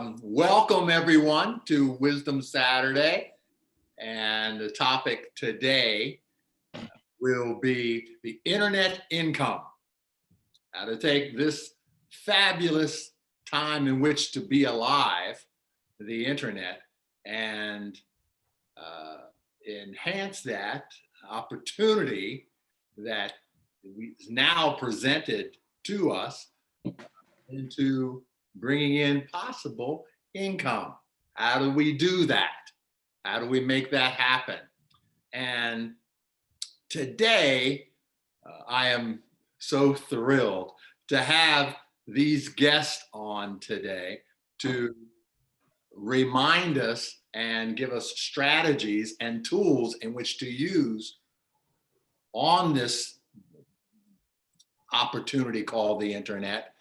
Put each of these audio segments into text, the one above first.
Welcome everyone to Wisdom Saturday, and the topic today will be the internet income. How to take this fabulous time in which to be alive, the internet, and enhance that opportunity that is now presented to us into bringing in possible income. How do we do that? How do we make that happen? And today, I am so thrilled to have these guests on today to remind us and give us strategies and tools in which to use on this opportunity called the internet.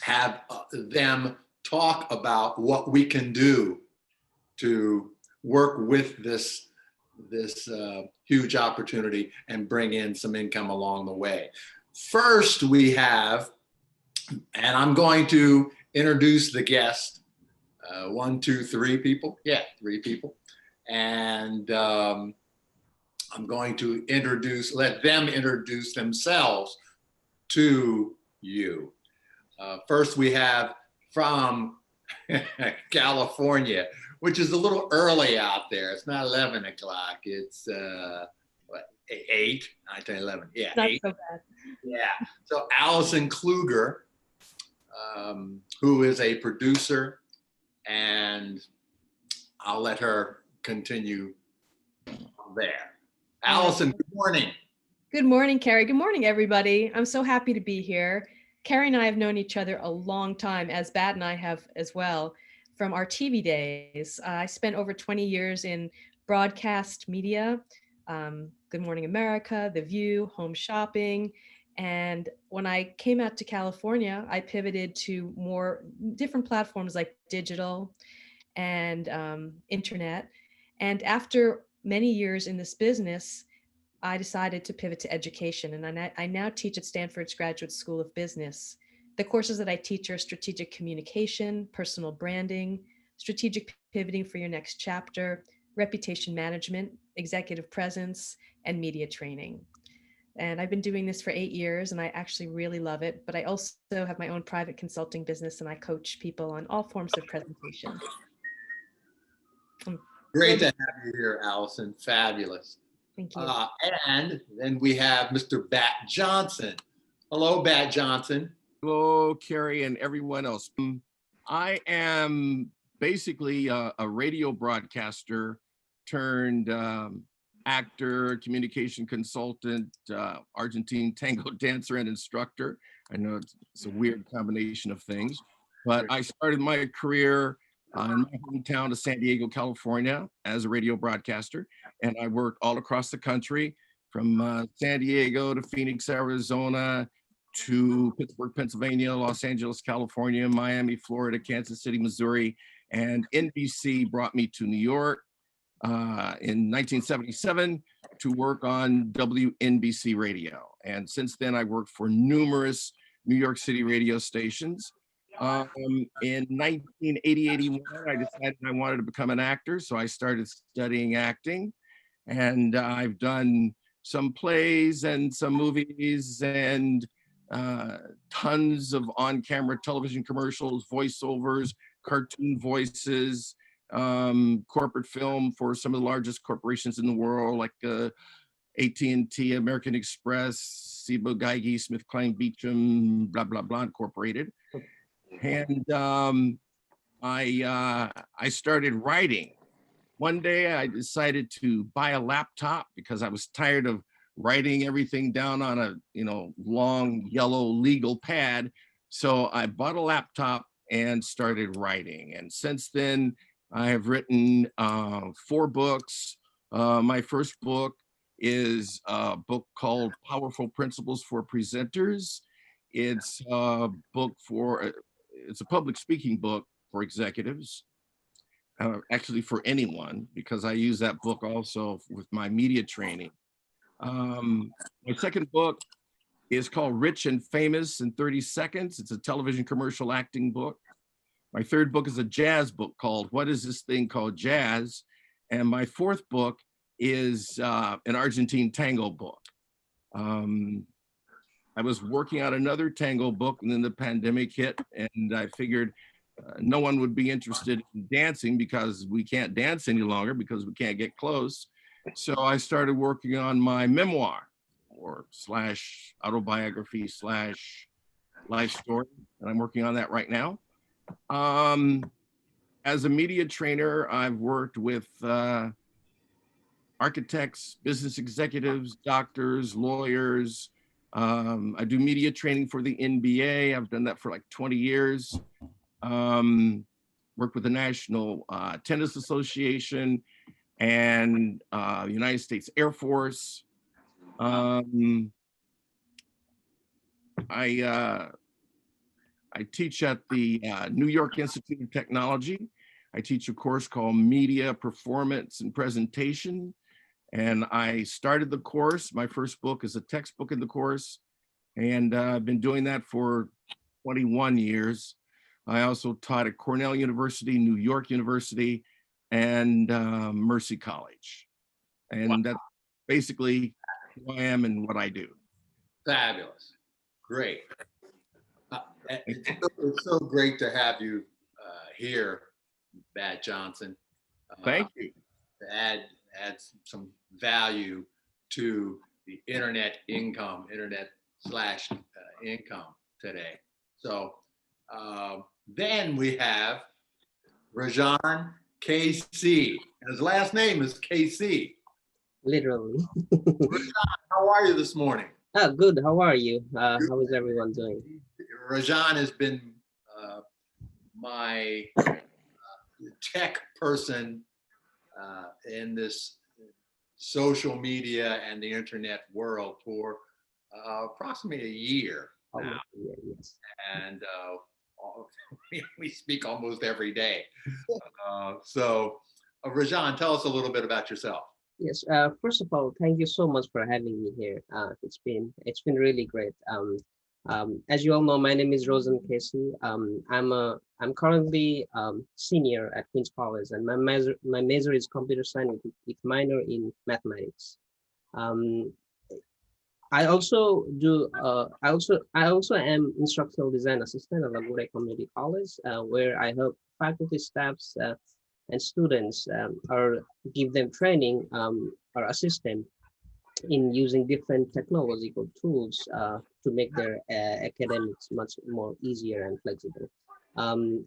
Have them talk about what we can do to work with this huge opportunity and bring in some income along the way. First, we have, and I'm going to introduce the guest. 1, 2, 3 people. Yeah, 3 people. And I'm going to let them introduce themselves to you. First, we have from California, which is a little early out there. It's not 11 o'clock. It's 8, 9, 10, 11. Yeah, not 8. So bad. Yeah. So Allison Kluger, who is a producer, and I'll let her continue there. Allison, good morning. Good morning, Kerry. Good morning, everybody. I'm so happy to be here. Kerry and I have known each other a long time, as Batt and I have as well, from our TV days. I spent over 20 years in broadcast media, Good Morning America, The View, Home Shopping. And when I came out to California, I pivoted to more different platforms like digital and internet. And after many years in this business, I decided to pivot to education, and I now teach at Stanford's Graduate School of Business. The courses that I teach are strategic communication, personal branding, strategic pivoting for your next chapter, reputation management, executive presence, and media training. And I've been doing this for 8 years, and I actually really love it. But I also have my own private consulting business, and I coach people on all forms of presentation. Great to have you here, Allison. Fabulous. Thank you. And then we have Mr. Batt Johnson. Hello, Batt Johnson. Hello, Kerry and everyone else. I am basically a radio broadcaster turned actor, communication consultant, Argentine tango dancer and instructor. I know it's a weird combination of things, but I started my career in my hometown of San Diego, California, as a radio broadcaster. And I worked all across the country, from San Diego to Phoenix, Arizona, to Pittsburgh, Pennsylvania, Los Angeles, California, Miami, Florida, Kansas City, Missouri. And NBC brought me to New York in 1977 to work on WNBC radio. And since then, I worked for numerous New York City radio stations. In 1980-81, I decided I wanted to become an actor, so I started studying acting, and I've done some plays and some movies and tons of on-camera television commercials, voiceovers, cartoon voices, corporate film for some of the largest corporations in the world, like AT&T, American Express, Siebel, Geigy, SmithKline Beecham, blah, blah, blah, Incorporated. And I started writing. One day I decided to buy a laptop because I was tired of writing everything down on a long yellow legal pad. So I bought a laptop and started writing. And since then, I have written 4 books. My first book is a book called Powerful Principles for Presenters. It's a book it's a public speaking book for executives, actually for anyone, because I use that book also with my media training. My second book is called Rich and Famous in 30 Seconds. It's a television commercial acting book. My third book is a jazz book called What Is This Thing Called Jazz? And my fourth book is an Argentine tango book. I was working on another tango book, and then the pandemic hit, and I figured no one would be interested in dancing because we can't dance any longer because we can't get close. So I started working on my memoir or slash autobiography slash life story, and I'm working on that right now. As a media trainer, I've worked with architects, business executives, doctors, lawyers. I do media training for the NBA. I've done that for like 20 years. Worked with the National Tennis Association and United States Air Force. I teach at the New York Institute of Technology. I teach a course called Media Performance and Presentation. And I started the course. My first book is a textbook in the course. And I've been doing that for 21 years. I also taught at Cornell University, New York University, and Mercy College. And that's basically who I am and what I do. Fabulous. Great. It's so great to have you here, Batt Johnson. Thank you. To add some value to the internet income today. So then we have Rajan KC. His last name is KC. Literally. Rajan, how are you this morning? Oh, good. How are you? How is everyone doing? Rajan has been my tech person in this social media and the internet world for approximately a year now. Yes. And we speak almost every day. So Rajan, tell us a little bit about yourself. Yes. First of all, thank you so much for having me here. It's been really great. As you all know, my name is Rosen Casey. I'm currently senior at Queen's College, and my major is computer science with minor in mathematics. I also do. I also am instructional design assistant at Laguna Community College, where I help faculty, staffs, and students or give them training or assist them in using different technological tools to make their academics much more easier and flexible.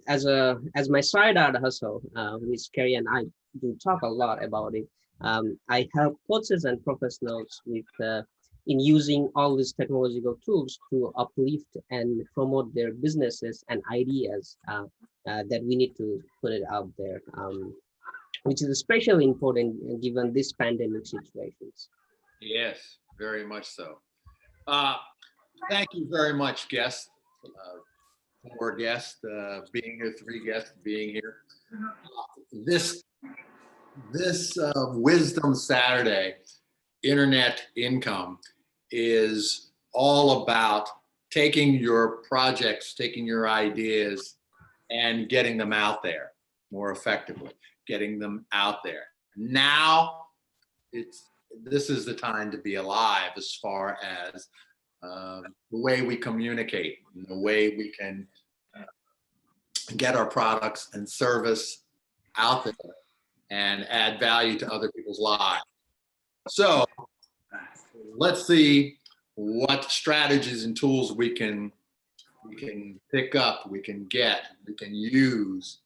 As my side art hustle, which Kerry and I do talk a lot about it, I help coaches and professionals with in using all these technological tools to uplift and promote their businesses and ideas that we need to put it out there, which is especially important given this pandemic situations. Yes, very much so. Thank you very much, guests, four guests being here, three guests being here. This Wisdom Saturday internet income is all about taking your projects, taking your ideas, and getting them out there more effectively, getting them out there. Now, this is the time to be alive as far as the way we communicate, and the way we can get our products and service out there and add value to other people's lives. So let's see what strategies and tools we can pick up, we can get, we can use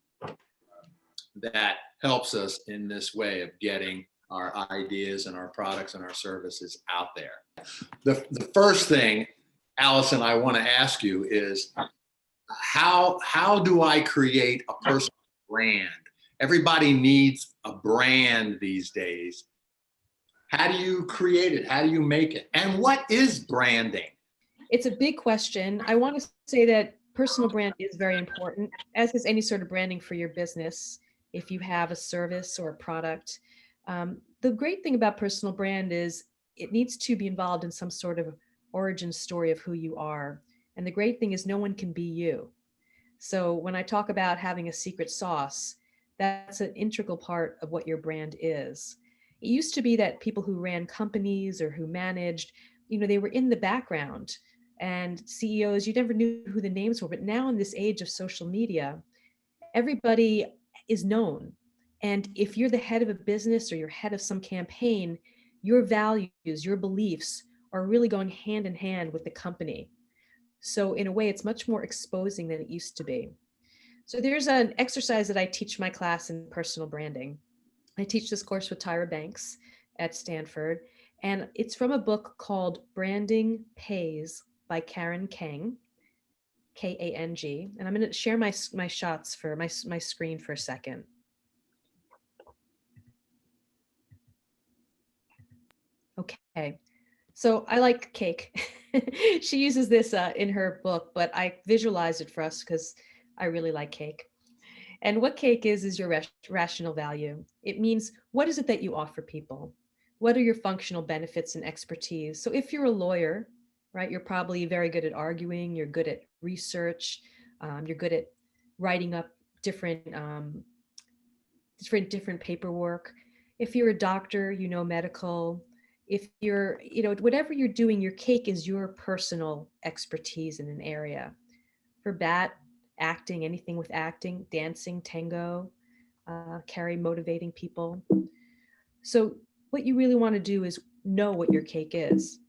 that helps us in this way of getting our ideas and our products and our services out there. The first thing, Allison, I want to ask you is how do I create a personal brand? Everybody needs a brand these days. How do you create it? How do you make it? And what is branding? It's a big question. I want to say that personal brand is very important, as is any sort of branding for your business. If you have a service or a product, the great thing about personal brand is it needs to be involved in some sort of origin story of who you are. And the great thing is no one can be you. So when I talk about having a secret sauce, that's an integral part of what your brand is. It used to be that people who ran companies or who managed, they were in the background, and CEOs, you never knew who the names were. But now in this age of social media, everybody is known. And if you're the head of a business or you're head of some campaign, your values, your beliefs are really going hand in hand with the company. So in a way, it's much more exposing than it used to be. So there's an exercise that I teach my class in personal branding. I teach this course with Tyra Banks at Stanford, and it's from a book called Branding Pays by Karen Kang, Kang. And I'm going to share my shots for my screen for a second. Okay. So I like cake. She uses this in her book, but I visualized it for us because I really like cake. And what cake is your rational value. It means, what is it that you offer people? What are your functional benefits and expertise? So if you're a lawyer, right, you're probably very good at arguing, you're good at research, you're good at writing up different paperwork. If you're a doctor, medical. If you're, whatever you're doing, your cake is your personal expertise in an area. For Batt, acting, anything with acting, dancing, tango, Kerry, motivating people. So what you really want to do is know what your cake is.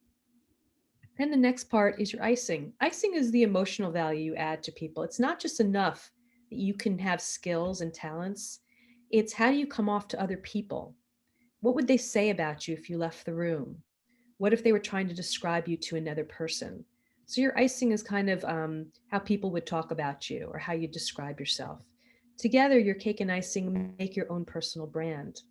Then the next part is your icing. Icing is the emotional value you add to people. It's not just enough that you can have skills and talents. It's how do you come off to other people? What would they say about you if you left the room? What if they were trying to describe you to another person? So your icing is kind of how people would talk about you or how you describe yourself. Together, your cake and icing make your own personal brand.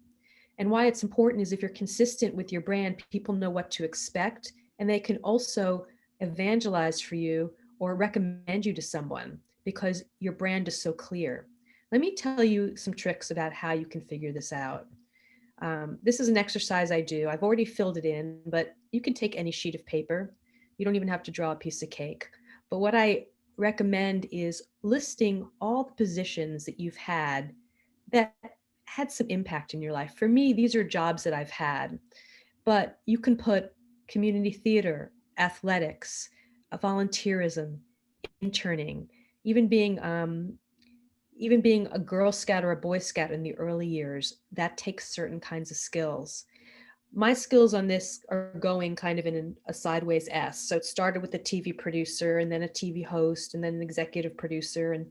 And why it's important is if you're consistent with your brand, people know what to expect, and they can also evangelize for you or recommend you to someone because your brand is so clear. Let me tell you some tricks about how you can figure this out. This is an exercise I do. I've already filled it in, but you can take any sheet of paper. You don't even have to draw a piece of cake. But what I recommend is listing all the positions that you've had that had some impact in your life. For me, these are jobs that I've had, but you can put community theater, athletics, volunteerism, interning, even being a Girl Scout or a Boy Scout in the early years. That takes certain kinds of skills. My skills on this are going kind of in a sideways S. So it started with a TV producer and then a TV host and then an executive producer and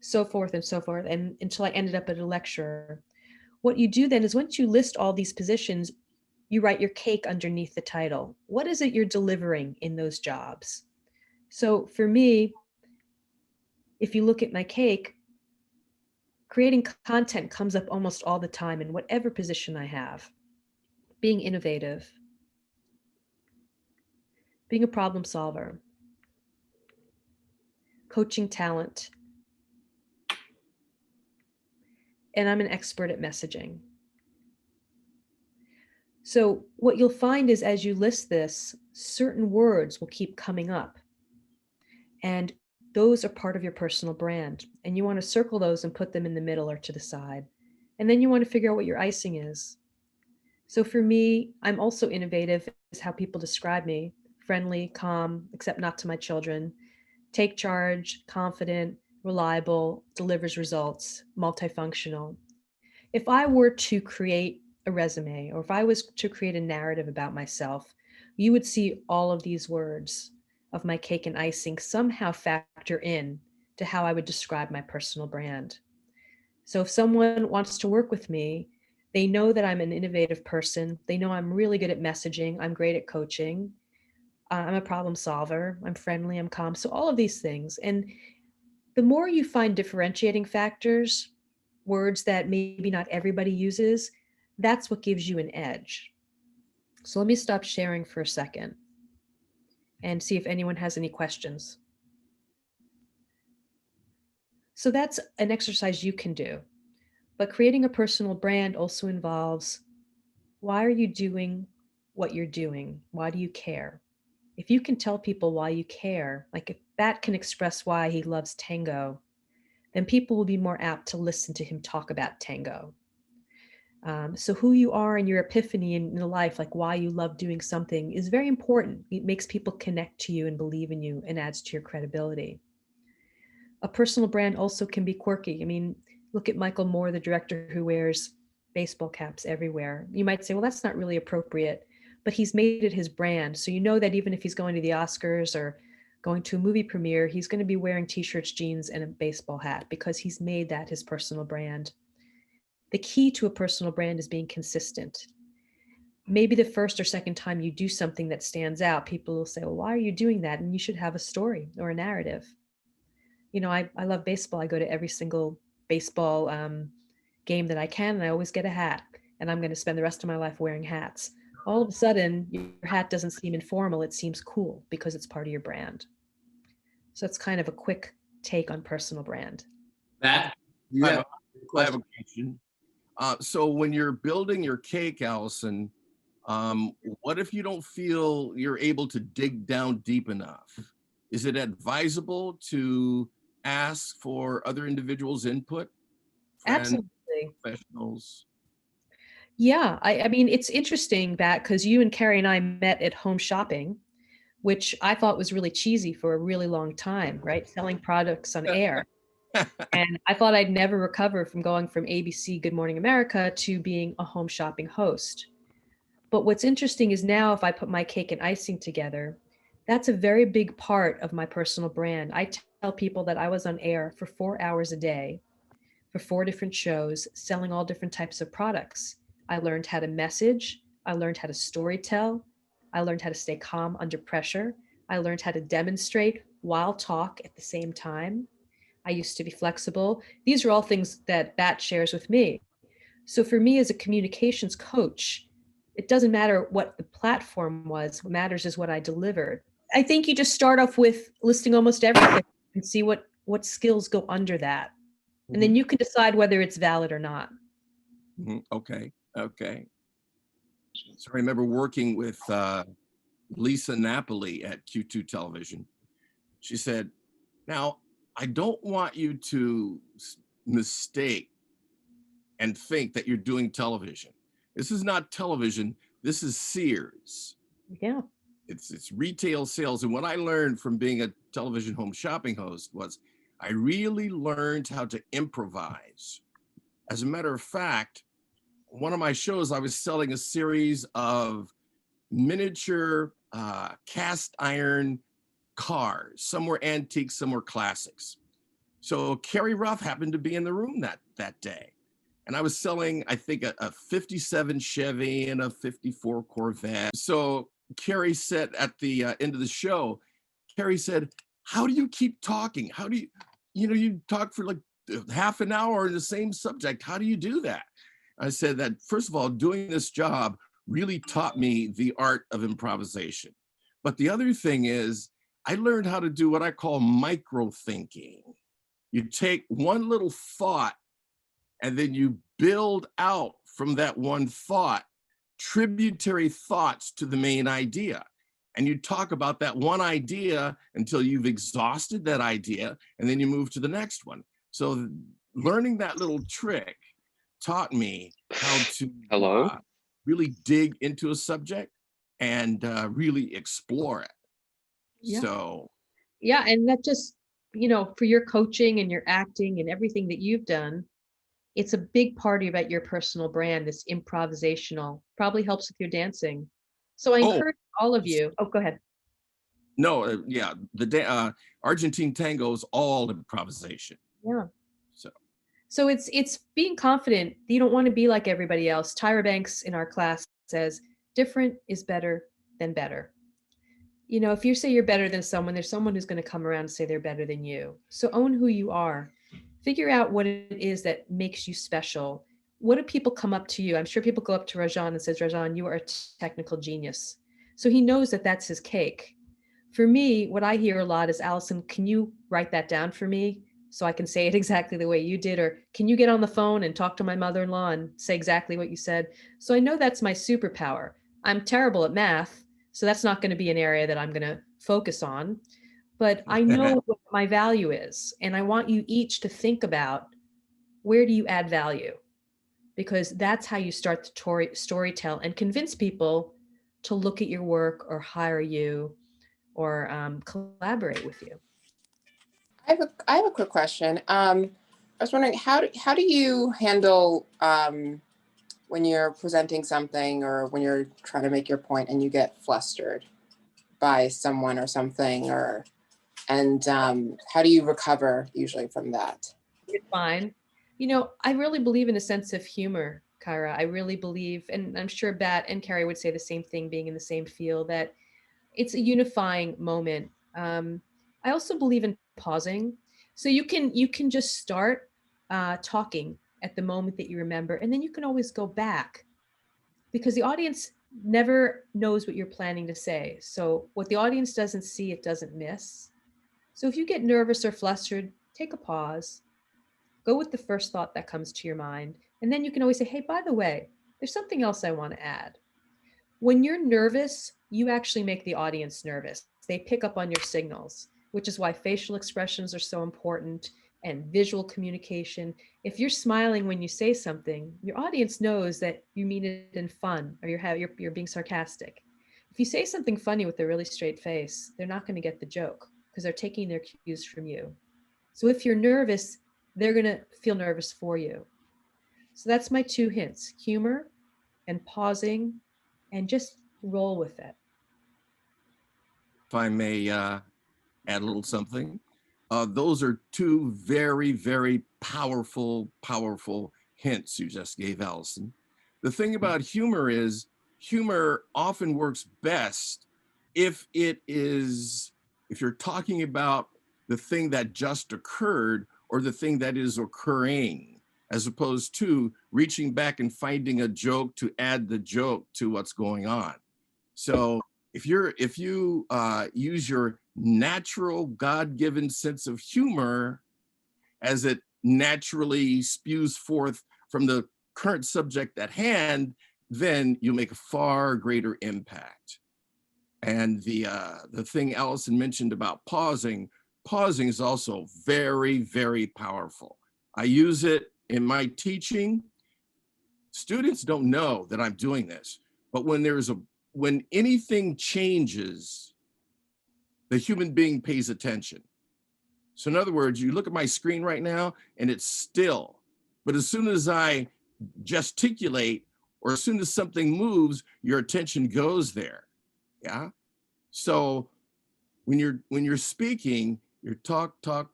so forth and until I ended up as a lecturer. What you do then is once you list all these positions, you write your cake underneath the title. What is it you're delivering in those jobs? So for me, if you look at my cake, creating content comes up almost all the time in whatever position I have. Being innovative, being a problem solver, coaching talent, and I'm an expert at messaging. So what you'll find is as you list this, certain words will keep coming up. And those are part of your personal brand. And you want to circle those and put them in the middle or to the side. And then you want to figure out what your icing is. So for me, I'm also innovative, is how people describe me. Friendly, calm, except not to my children. Take charge, confident, reliable, delivers results, multifunctional. If I were to create a resume or if I was to create a narrative about myself, you would see all of these words of my cake and icing somehow factor in to how I would describe my personal brand. So if someone wants to work with me, they know that I'm an innovative person. They know I'm really good at messaging. I'm great at coaching. I'm a problem solver. I'm friendly. I'm calm. So all of these things. And the more you find differentiating factors, words that maybe not everybody uses, that's what gives you an edge. So let me stop sharing for a second and see if anyone has any questions. So that's an exercise you can do. But creating a personal brand also involves, why are you doing what you're doing? Why do you care? If you can tell people why you care, like if Batt can express why he loves tango, then people will be more apt to listen to him talk about tango. So who you are and your epiphany in life, like why you love doing something, is very important. It makes people connect to you and believe in you and adds to your credibility. A personal brand also can be quirky. I mean, look at Michael Moore, the director who wears baseball caps everywhere. You might say, well, that's not really appropriate, but he's made it his brand. So you know that even if he's going to the Oscars or going to a movie premiere, he's going to be wearing t-shirts, jeans, and a baseball hat because he's made that his personal brand. The key to a personal brand is being consistent. Maybe the first or second time you do something that stands out, people will say, well, why are you doing that? And you should have a story or a narrative. You know, I love baseball. I go to every single baseball game that I can, and I always get a hat. And I'm going to spend the rest of my life wearing hats. All of a sudden, your hat doesn't seem informal. It seems cool because it's part of your brand. So it's kind of a quick take on personal brand. That you I have have a I have question. a question. So when you're building your cake, Allison, what if you don't feel you're able to dig down deep enough? Is it advisable to ask for other individuals' input, friends, Absolutely. professionals? Yeah, I mean, it's interesting that because you and Kerry and I met at Home Shopping, which I thought was really cheesy for a really long time, right? Selling products on air. And I thought I'd never recover from going from ABC Good Morning America to being a home shopping host. But what's interesting is now if I put my cake and icing together, that's a very big part of my personal brand. I tell people that I was on air for 4 hours a day for 4 different shows, selling all different types of products. I learned how to message. I learned how to storytell. I learned how to stay calm under pressure. I learned how to demonstrate while talk at the same time. I used to be flexible. These are all things that Batt shares with me. So for me as a communications coach, it doesn't matter what the platform was. What matters is what I delivered. I think you just start off with listing almost everything and see what skills go under that. And then you can decide whether it's valid or not. Okay. So I remember working with Lisa Napoli at Q2 Television. She said, now, I don't want you to mistake and think that you're doing television. This is not television. This is Sears. Yeah. It's retail sales. And what I learned from being a television home shopping host was I really learned how to improvise. As a matter of fact, one of my shows, I was selling a series of miniature cast iron cars. Some were antiques, some were classics. So Kerry Ruff happened to be in the room that day. And I was selling, I think, a 57 Chevy and a 54 Corvette. So Kerry said at the end of the show, Kerry said, how do you keep talking? How do you talk for like half an hour on the same subject. How do you do that? I said that, first of all, doing this job really taught me the art of improvisation. But the other thing is, I learned how to do what I call micro thinking. You take one little thought and then you build out from that one thought tributary thoughts to the main idea. And you talk about that one idea until you've exhausted that idea, and then you move to the next one. So learning that little trick taught me how to really dig into a subject and really explore it. Yeah. So yeah, and that just, for your coaching and your acting and everything that you've done, it's a big part about your personal brand, this improvisational, probably helps with your dancing. So I encourage all of you. Oh, go ahead. No, yeah, the Argentine tango is all improvisation. Yeah. So it's being confident. You don't want to be like everybody else. Tyra Banks in our class says, different is better than better. If you say you're better than someone, there's someone who's going to come around and say they're better than you. So own who you are. Figure out what it is that makes you special. What do people come up to you? I'm sure people go up to Rajan and says, Rajan, you are a technical genius. So he knows that that's his cake. For me, what I hear a lot is, Allison, can you write that down for me so I can say it exactly the way you did? Or can you get on the phone and talk to my mother-in-law and say exactly what you said? So I know that's my superpower. I'm terrible at math, so that's not going to be an area that I'm going to focus on. but I know what my value is. And I want you each to think about, where do you add value? Because that's how you start the story tell and convince people to look at your work or hire you or collaborate with you. I have a quick question. I was wondering, how do you handle when you're presenting something or when you're trying to make your point and you get flustered by someone or something, and how do you recover usually from that? It's fine. You know, I really believe in a sense of humor, Kyra. I really believe, and I'm sure Batt and Kerry would say the same thing, being in the same field, that it's a unifying moment. I also believe in pausing. So you can just start talking at the moment that you remember, and then you can always go back, because the audience never knows what you're planning to say. So what the audience doesn't see, it doesn't miss. So if you get nervous or flustered, take a pause, go with the first thought that comes to your mind, and then you can always say, hey, by the way, there's something else I want to add. When you're nervous, you actually make the audience nervous. They pick up on your signals, which is why facial expressions are so important, and visual communication. If you're smiling when you say something, your audience knows that you mean it in fun, or you're being sarcastic. If you say something funny with a really straight face, they're not going to get the joke, because they're taking their cues from you. So if you're nervous, they're going to feel nervous for you. So that's my 2 hints: humor and pausing, and just roll with it. If I may add a little something, those are 2 very, very powerful hints you just gave, Allison. The thing about humor is, humor often works best if you're talking about the thing that just occurred or the thing that is occurring, as opposed to reaching back and finding a joke to add the joke to what's going on. So if you use your natural God-given sense of humor as it naturally spews forth from the current subject at hand, then you make a far greater impact. And the thing Allison mentioned about pausing is also very, very powerful. I use it in my teaching. Students don't know that I'm doing this, but when anything changes, the human being pays attention. So in other words, you look at my screen right now and it's still, but as soon as I gesticulate or as soon as something moves, your attention goes there. Yeah. So when you're speaking, you're talking,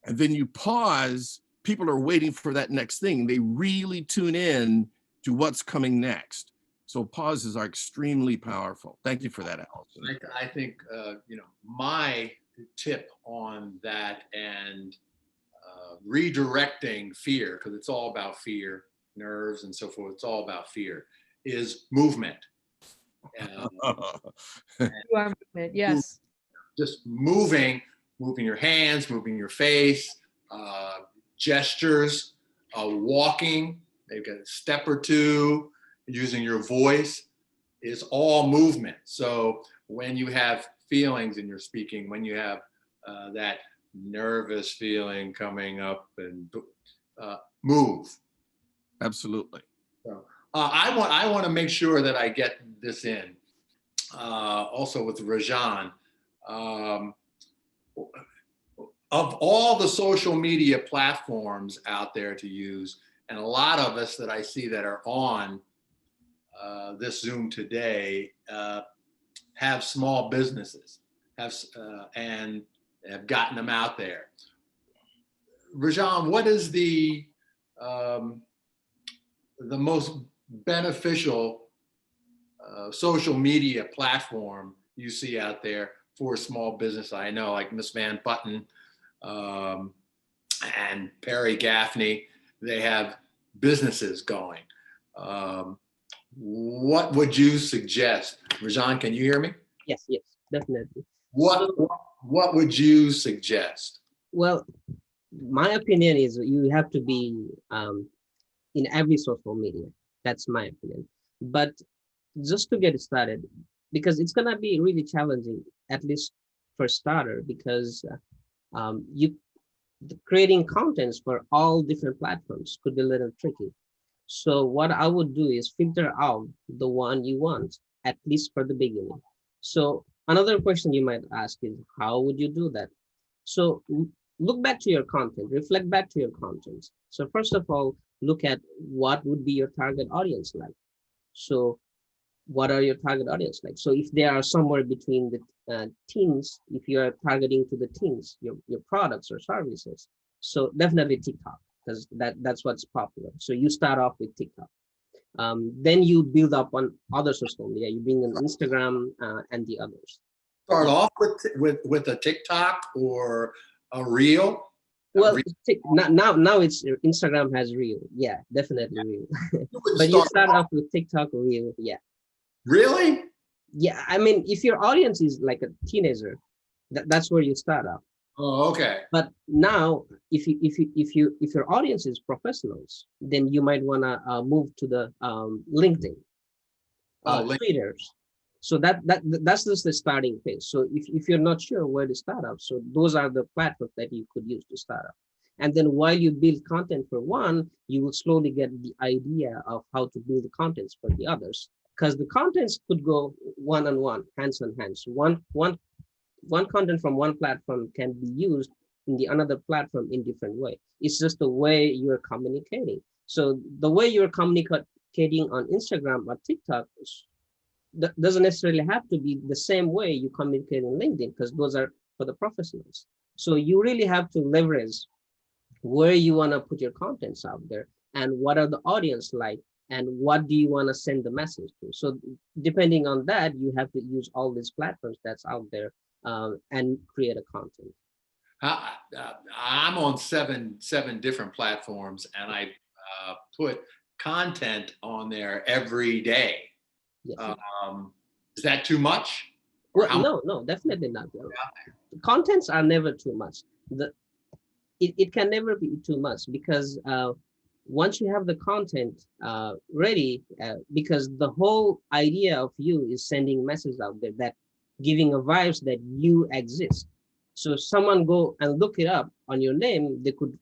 and then you pause. People are waiting for that next thing. They really tune in to what's coming next. So pauses are extremely powerful. Thank you for that, Allison. I think, my tip on that, and redirecting fear, because it's all about fear, nerves and so forth, it's all about fear, is movement. You are movement, yes. Just moving your hands, moving your face, gestures, walking, maybe a step or two, using your voice, is all movement. So when you have feelings in your speaking, when you have that nervous feeling coming up, and move. Absolutely. So, I want to make sure that I get this in. Also with Rajan, of all the social media platforms out there to use, and a lot of us that I see that are on this Zoom today have small businesses, and have gotten them out there. Rajan, what is the most beneficial social media platform you see out there for small business? I know, like Miss Van Putten and Perry Gaffney, they have businesses going. What would you suggest? Rajan, can you hear me? Yes, definitely. What would you suggest? Well, my opinion is you have to be in every social media. That's my opinion. But just to get started, because it's gonna be really challenging, at least for starter, because you creating contents for all different platforms could be a little tricky. So what I would do is filter out the one you want, at least for the beginning. So another question you might ask is, how would you do that? So look back to your content, reflect back to your content. So first of all, look at what would be your target audience like. So what are your target audience like? So if they are somewhere between the teens, if you are targeting to the teens, your products or services, so definitely TikTok, because that's what's popular. So you start off with TikTok. Then you build up on other social media. You bring in Instagram and the others. Start off with a TikTok or a reel. Well, now it's Instagram has Reel. Yeah, definitely Reel. But you start off with TikTok Reel. Yeah. Really? Yeah, I mean, if your audience is like a teenager, that's where you start off. Oh, okay. But now, if your audience is professionals, then you might wanna move to the LinkedIn, Twitter. So that's just the starting phase. So if you're not sure where to start up, so those are the platforms that you could use to start up. And then while you build content for one, you will slowly get the idea of how to build the contents for the others. Because the contents could go one-on-one, hands-on-hands. One content from one platform can be used in the another platform in different way. It's just the way you're communicating. So the way you're communicating on Instagram or TikTok doesn't necessarily have to be the same way you communicate on LinkedIn, because those are for the professionals. So you really have to leverage where you want to put your contents out there and what are the audience like and what do you want to send the message to. So depending on that, you have to use all these platforms that's out there and create a content. I'm on seven different platforms, and I put content on there every day. Yes. Is that too much? Well, no, definitely not. Contents are never too much. It can never be too much, because once you have the content ready, because the whole idea of you is sending messages out there, that giving a vibes that you exist. So someone go and look it up on your name, they could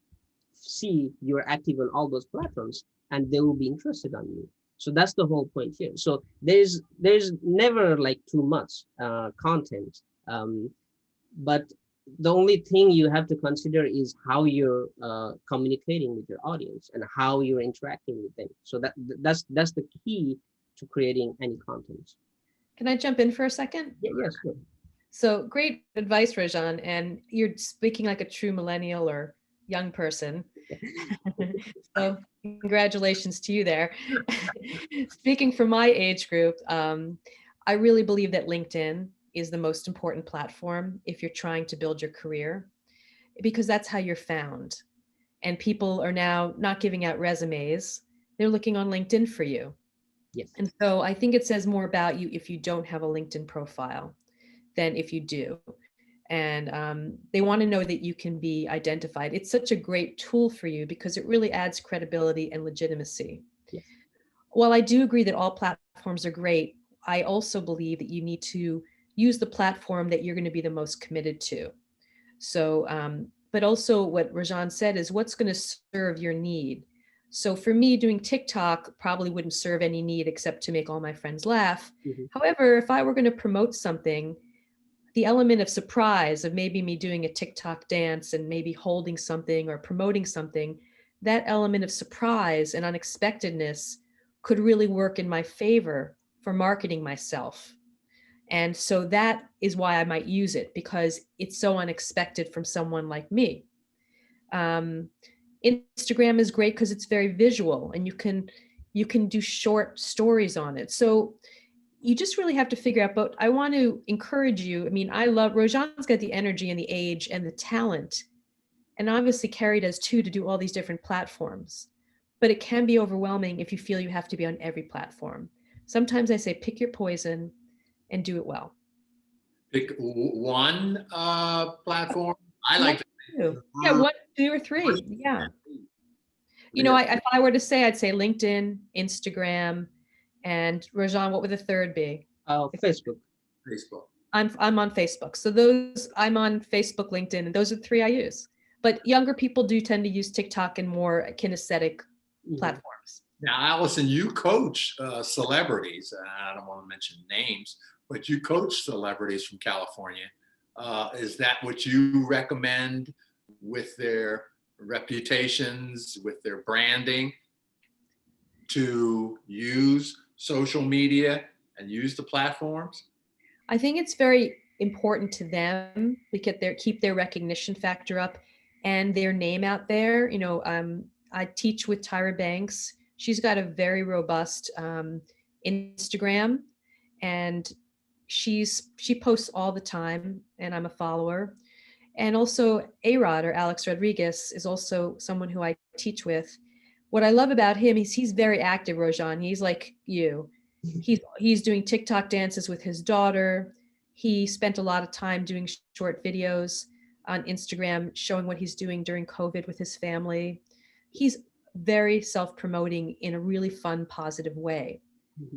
see you're active on all those platforms and they will be interested on you. So that's the whole point here. So there's never like too much content, but the only thing you have to consider is how you're communicating with your audience and how you're interacting with them. So that's the key to creating any content. Can I jump in for a second? Yeah, yes, sure. So great advice, Rajan, and you're speaking like a true millennial or young person. So congratulations to you there. Speaking for my age group, I really believe that LinkedIn is the most important platform if you're trying to build your career, because that's how you're found. And people are now not giving out resumes. They're looking on LinkedIn for you. Yes. And so I think it says more about you if you don't have a LinkedIn profile than if you do. And they want to know that you can be identified. It's such a great tool for you because it really adds credibility and legitimacy. Yes. While I do agree that all platforms are great, I also believe that you need to use the platform that you're going to be the most committed to. So, but also what Rajan said is what's going to serve your need. So for me, doing TikTok probably wouldn't serve any need except to make all my friends laugh. Mm-hmm. However, if I were going to promote something, the element of surprise of maybe me doing a TikTok dance and maybe holding something or promoting something, that element of surprise and unexpectedness could really work in my favor for marketing myself. And so that is why I might use it, because it's so unexpected from someone like me. Instagram is great because it's very visual and you can do short stories on it. So you just really have to figure out, but I want to encourage you. I mean, I love, Rajan's got the energy and the age and the talent. And obviously Kerry does too, to do all these different platforms. But it can be overwhelming if you feel you have to be on every platform. Sometimes I say, pick your poison and do it well. Pick one platform. I like to. Yeah, 1, 2, or 3. Yeah. You know, if I were to say, I'd say LinkedIn, Instagram, And Rajan, what would the third be? Facebook. Facebook. I'm on Facebook. So those, I'm on Facebook, LinkedIn, and those are the three I use. But younger people do tend to use TikTok and more kinesthetic platforms. Now, Allison, you coach celebrities. I don't want to mention names, but you coach celebrities from California. Is that what you recommend with their reputations, with their branding, to use social media and use the platforms? I think it's very important to them to keep their recognition factor up and their name out there. You know, I teach with Tyra Banks. She's got a very robust Instagram, and she posts all the time, and I'm a follower. And also A-Rod, or Alex Rodriguez, is also someone who I teach with. What I love about him is he's very active, Rojan. He's like you. He's doing TikTok dances with his daughter. He spent a lot of time doing short videos on Instagram showing what he's doing during COVID with his family. He's very self-promoting in a really fun, positive way.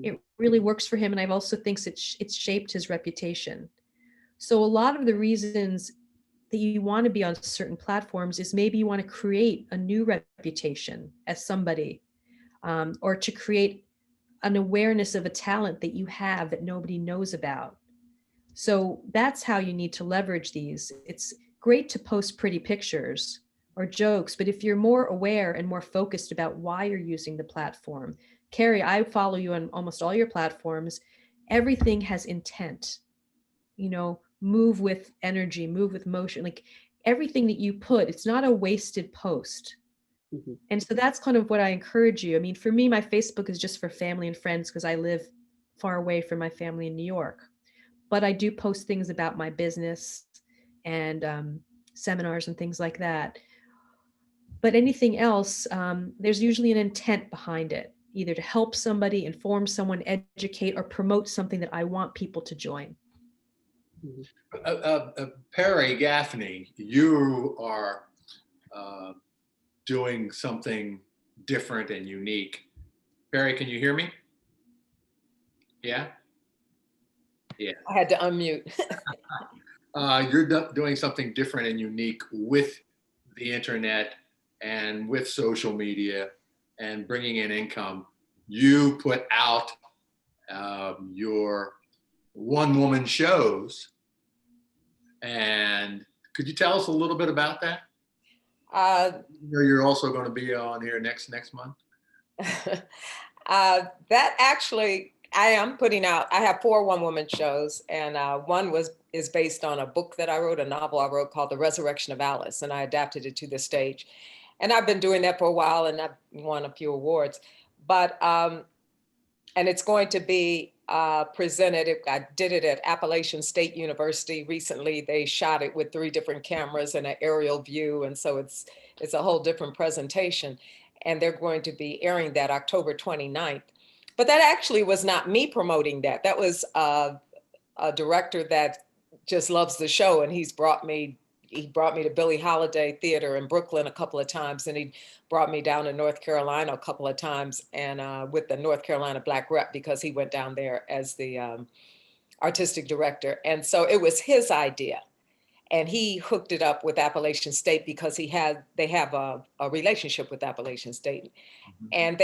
It really works for him, and I've also thinks it's shaped his reputation. So a lot of the reasons that you want to be on certain platforms is maybe you want to create a new reputation as somebody, or to create an awareness of a talent that you have that nobody knows about. So that's how you need to leverage these. It's great to post pretty pictures or jokes, but if you're more aware and more focused about why you're using the platform, Kerry, I follow you on almost all your platforms. Everything has intent, you know, move with energy, move with motion, like everything that you put, it's not a wasted post. And so that's kind of what I encourage you. I mean, for me, my Facebook is just for family and friends because I live far away from my family in New York. But I do post things about my business and seminars and things like that. But anything else, there's usually an intent behind it, either to help somebody, inform someone, educate, or promote something that I want people to join. Perry Gaffney, you are doing something different and unique. Perry, can you hear me? Yeah? Yeah. I had to unmute. You're doing something different and unique with the internet and with social media and bringing in income. You put out your one-woman shows. And could you tell us a little bit about that? You're also going to be on here next month. That actually, I am putting out. I have 4 one-woman shows, and one is based on a book that I wrote, a novel I wrote called The Resurrection of Alice, and I adapted it to the stage. And I've been doing that for a while, and I've won a few awards. But and it's going to be presented. I did it at Appalachian State University recently. They shot it with 3 different cameras and an aerial view, and so it's a whole different presentation. And they're going to be airing that October 29th. But that actually was not me promoting that. That was a director that just loves the show, and he brought me to Billie Holiday Theater in Brooklyn a couple of times, and he brought me down to North Carolina a couple of times, and with the North Carolina Black Rep, because he went down there as the artistic director. And so it was his idea, and he hooked it up with Appalachian State because they have a relationship with Appalachian State. And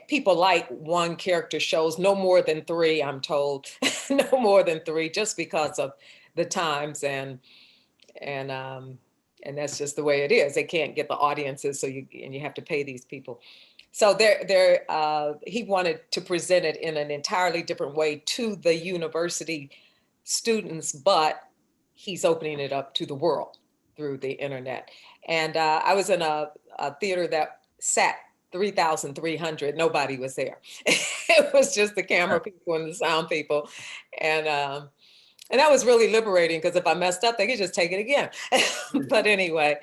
people like one character shows, no more than 3, I'm told, no more than 3, just because of the times, and that's just the way it is. They can't get the audiences, so you have to pay these people. So he wanted to present it in an entirely different way to the university students, but he's opening it up to the world through the internet. And I was in a theater that sat 3,300. Nobody was there. It was just the camera people and the sound people. And that was really liberating, because if I messed up, they could just take it again. But anyway,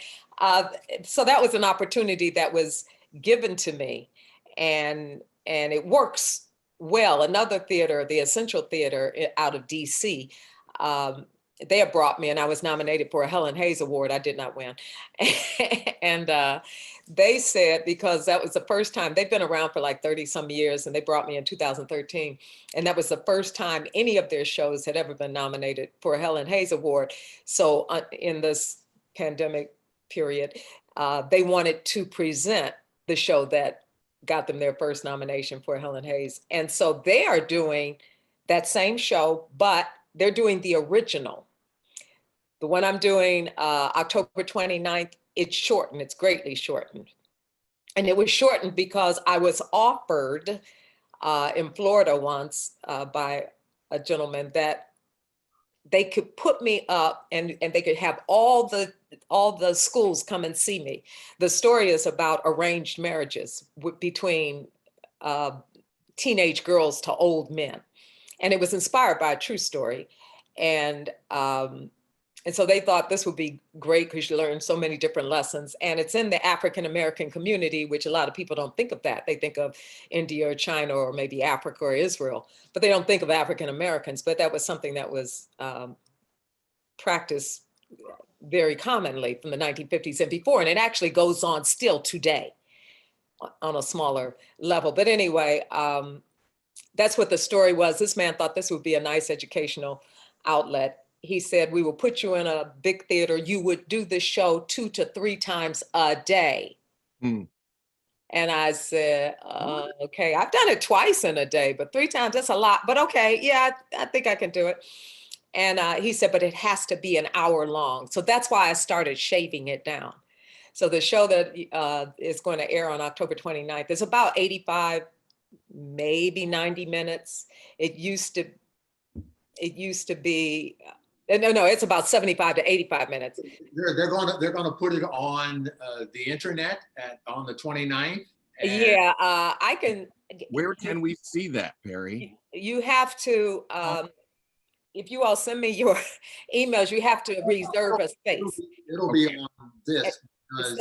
so that was an opportunity that was given to me, and it works well. Another theater, the Essential Theater out of DC, they had brought me, and I was nominated for a Helen Hayes Award. I did not win. And they said, because that was the first time, they've been around for like 30 some years, and they brought me in 2013. And that was the first time any of their shows had ever been nominated for a Helen Hayes Award. So in this pandemic period, they wanted to present the show that got them their first nomination for Helen Hayes. And so they are doing that same show, but they're doing the original. The one I'm doing October 29th, it's shortened, it's greatly shortened. And it was shortened because I was offered in Florida once by a gentleman that they could put me up and they could have all the schools come and see me. The story is about arranged marriages between teenage girls to old men. And it was inspired by a true story. And so they thought this would be great because you learn so many different lessons. And it's in the African-American community, which a lot of people don't think of that. They think of India or China or maybe Africa or Israel, but they don't think of African-Americans. But that was something that was practiced very commonly from the 1950s and before. And it actually goes on still today on a smaller level. But anyway, that's what the story was. This man thought this would be a nice educational outlet. He said, we will put you in a big theater. You would do the show 2 to 3 times a day. And I said, okay, I've done it twice in a day, but 3 times, that's a lot. But okay, yeah, I think I can do it. And he said, but it has to be an hour long. So that's why I started shaving it down. So the show that is going to air on October 29th is about 85, maybe 90 minutes. It used to be, no, it's about 75 to 85 minutes. They're gonna put it on the internet on the 29th. Yeah, I can. Where can we see that, Perry? You have to, if you all send me your emails, you have to reserve a space. It'll be on this, because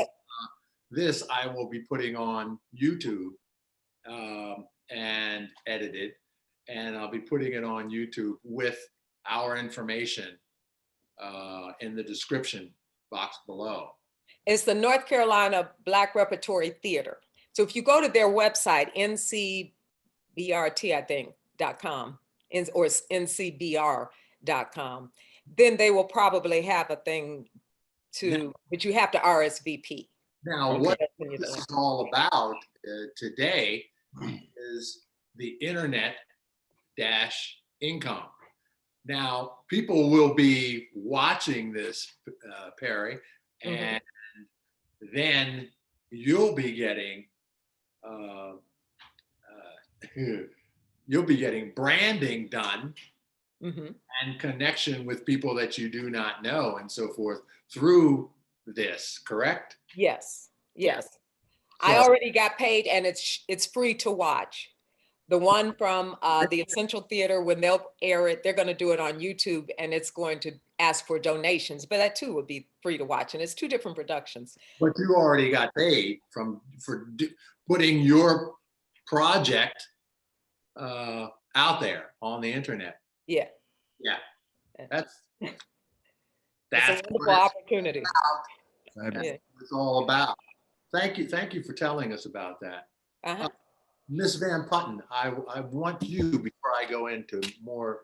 this I will be putting on YouTube and edited, and I'll be putting it on YouTube with our information in the description box below. It's the North Carolina Black Repertory Theater. So if you go to their website, ncbrt, I think, .com, or ncbr.com, then they will probably have a thing but you have to RSVP. Now, what this is all about today is the internet-income. Now, people will be watching this, Perry, and then you'll be getting branding done and connection with people that you do not know and so forth through this, correct? Yes. So, I already got paid, and it's free to watch. The one from the Essential Theater, when they'll air it, they're going to do it on YouTube, and it's going to ask for donations, but that too would be free to watch. And it's 2 different productions. But you already got paid for putting your project out there on the internet. Yeah. That's it's a wonderful opportunity. That's what it's all about. Thank you for telling us about that. Miss Van Putten, I want you, before I go into more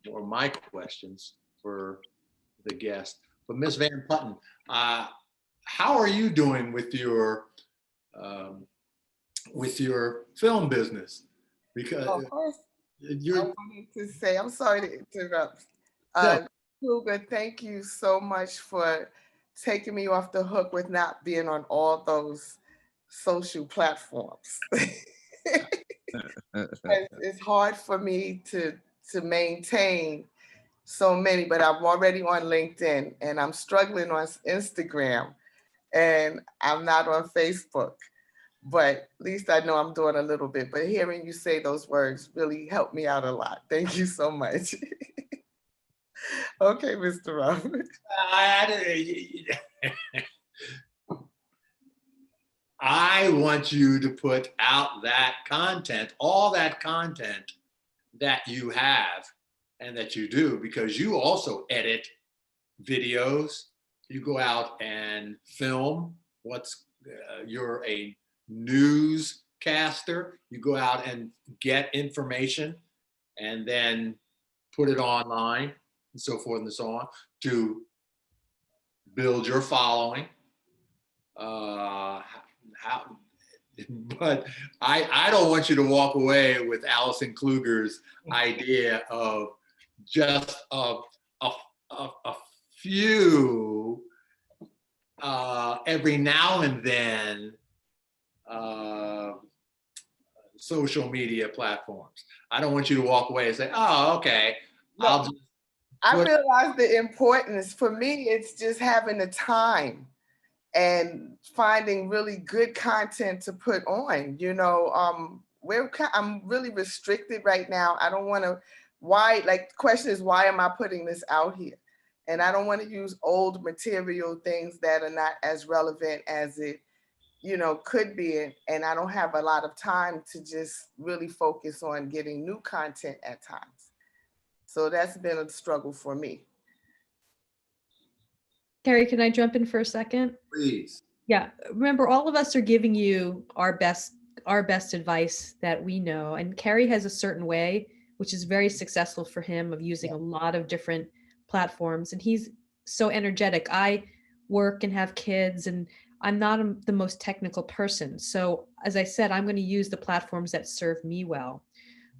my questions for the guest, but Miss Van Putten, how are you doing with your film business? Because first, you're. I wanted to say, I'm sorry to interrupt. Kluger, thank you so much for taking me off the hook with not being on all those social platforms. It's hard for me to maintain so many, but I'm already on LinkedIn, and I'm struggling on Instagram, and I'm not on Facebook, but at least I know I'm doing a little bit. But hearing you say those words really helped me out a lot. Thank you so much. Okay, Mr. Ruff. I want you to put out that content, all that content that you have, and that you do, because you also edit videos. You go out and film you're a newscaster. You go out and get information and then put it online and so forth and so on to build your following. But I don't want you to walk away with Allison Kluger's idea of just a few every now and then social media platforms. I don't want you to walk away and say, oh, okay. No, I realize the importance. For me, it's just having the time and finding really good content to put on. You know, I'm really restricted right now. I don't want to, the question is, why am I putting this out here? And I don't want to use old material, things that are not as relevant as it, could be. And I don't have a lot of time to just really focus on getting new content at times. So that's been a struggle for me. Kerry, can I jump in for a second? Please. Yeah, remember, all of us are giving you our best advice that we know. And Kerry has a certain way, which is very successful for him, of using a lot of different platforms. And he's so energetic. I work and have kids, and I'm not the most technical person. So as I said, I'm going to use the platforms that serve me well.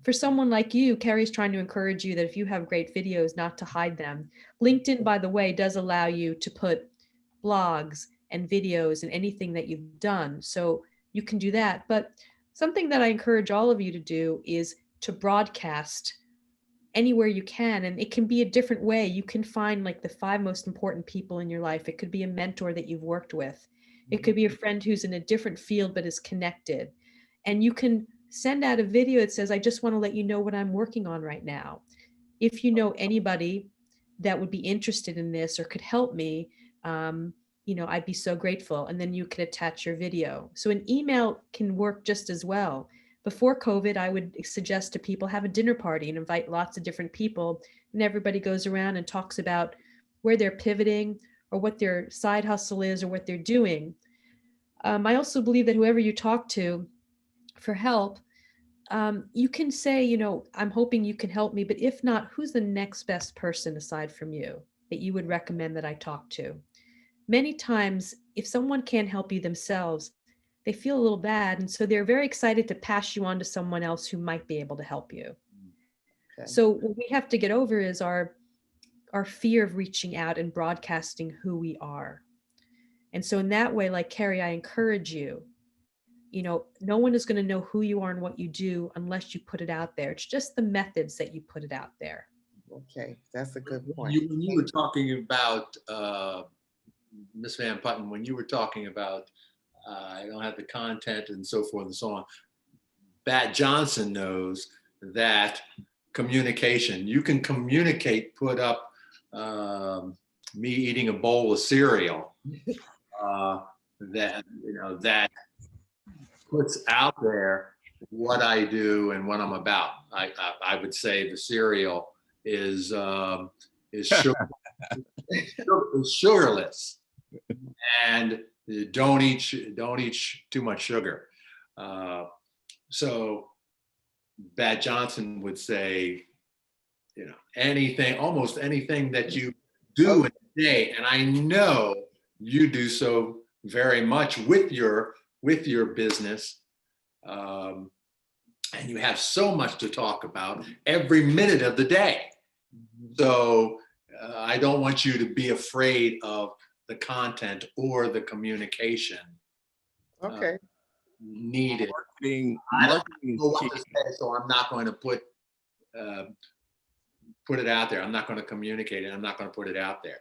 For someone like you, Kerry's trying to encourage you that if you have great videos, not to hide them. LinkedIn, by the way, does allow you to put blogs and videos and anything that you've done. So you can do that. But something that I encourage all of you to do is to broadcast anywhere you can. And it can be a different way. You can find like the 5 most important people in your life. It could be a mentor that you've worked with. It could be a friend who's in a different field but is connected. And you can send out a video that says, I just want to let you know what I'm working on right now. If you know anybody that would be interested in this or could help me, I'd be so grateful. And then you could attach your video. So an email can work just as well. Before COVID, I would suggest to people, have a dinner party and invite lots of different people. And everybody goes around and talks about where they're pivoting or what their side hustle is or what they're doing. I also believe that whoever you talk to for help, you can say, I'm hoping you can help me, but if not, who's the next best person aside from you that you would recommend that I talk to? Many times, if someone can't help you themselves, they feel a little bad. And so they're very excited to pass you on to someone else who might be able to help you. Okay. So what we have to get over is our fear of reaching out and broadcasting who we are. And so in that way, like Kerry, I encourage you, no one is going to know who you are and what you do unless you put it out there. It's just the methods that you put it out there. Okay, that's a good point. When you were talking about, Ms. Van Putten, when you were talking about, I don't have the content and so forth and so on, Batt Johnson knows that communication, you can communicate, put up me eating a bowl of cereal, that puts out there what I do and what I'm about. I would say the cereal is sugarless, and don't eat too much sugar. So Batt Johnson would say, almost anything that you do in a day, and I know you do so very much with your business, and you have so much to talk about every minute of the day. So I don't want you to be afraid of the content or the communication needed. I don't know what to say, so I'm not going to put it out there. I'm not going to communicate it. I'm not going to put it out there.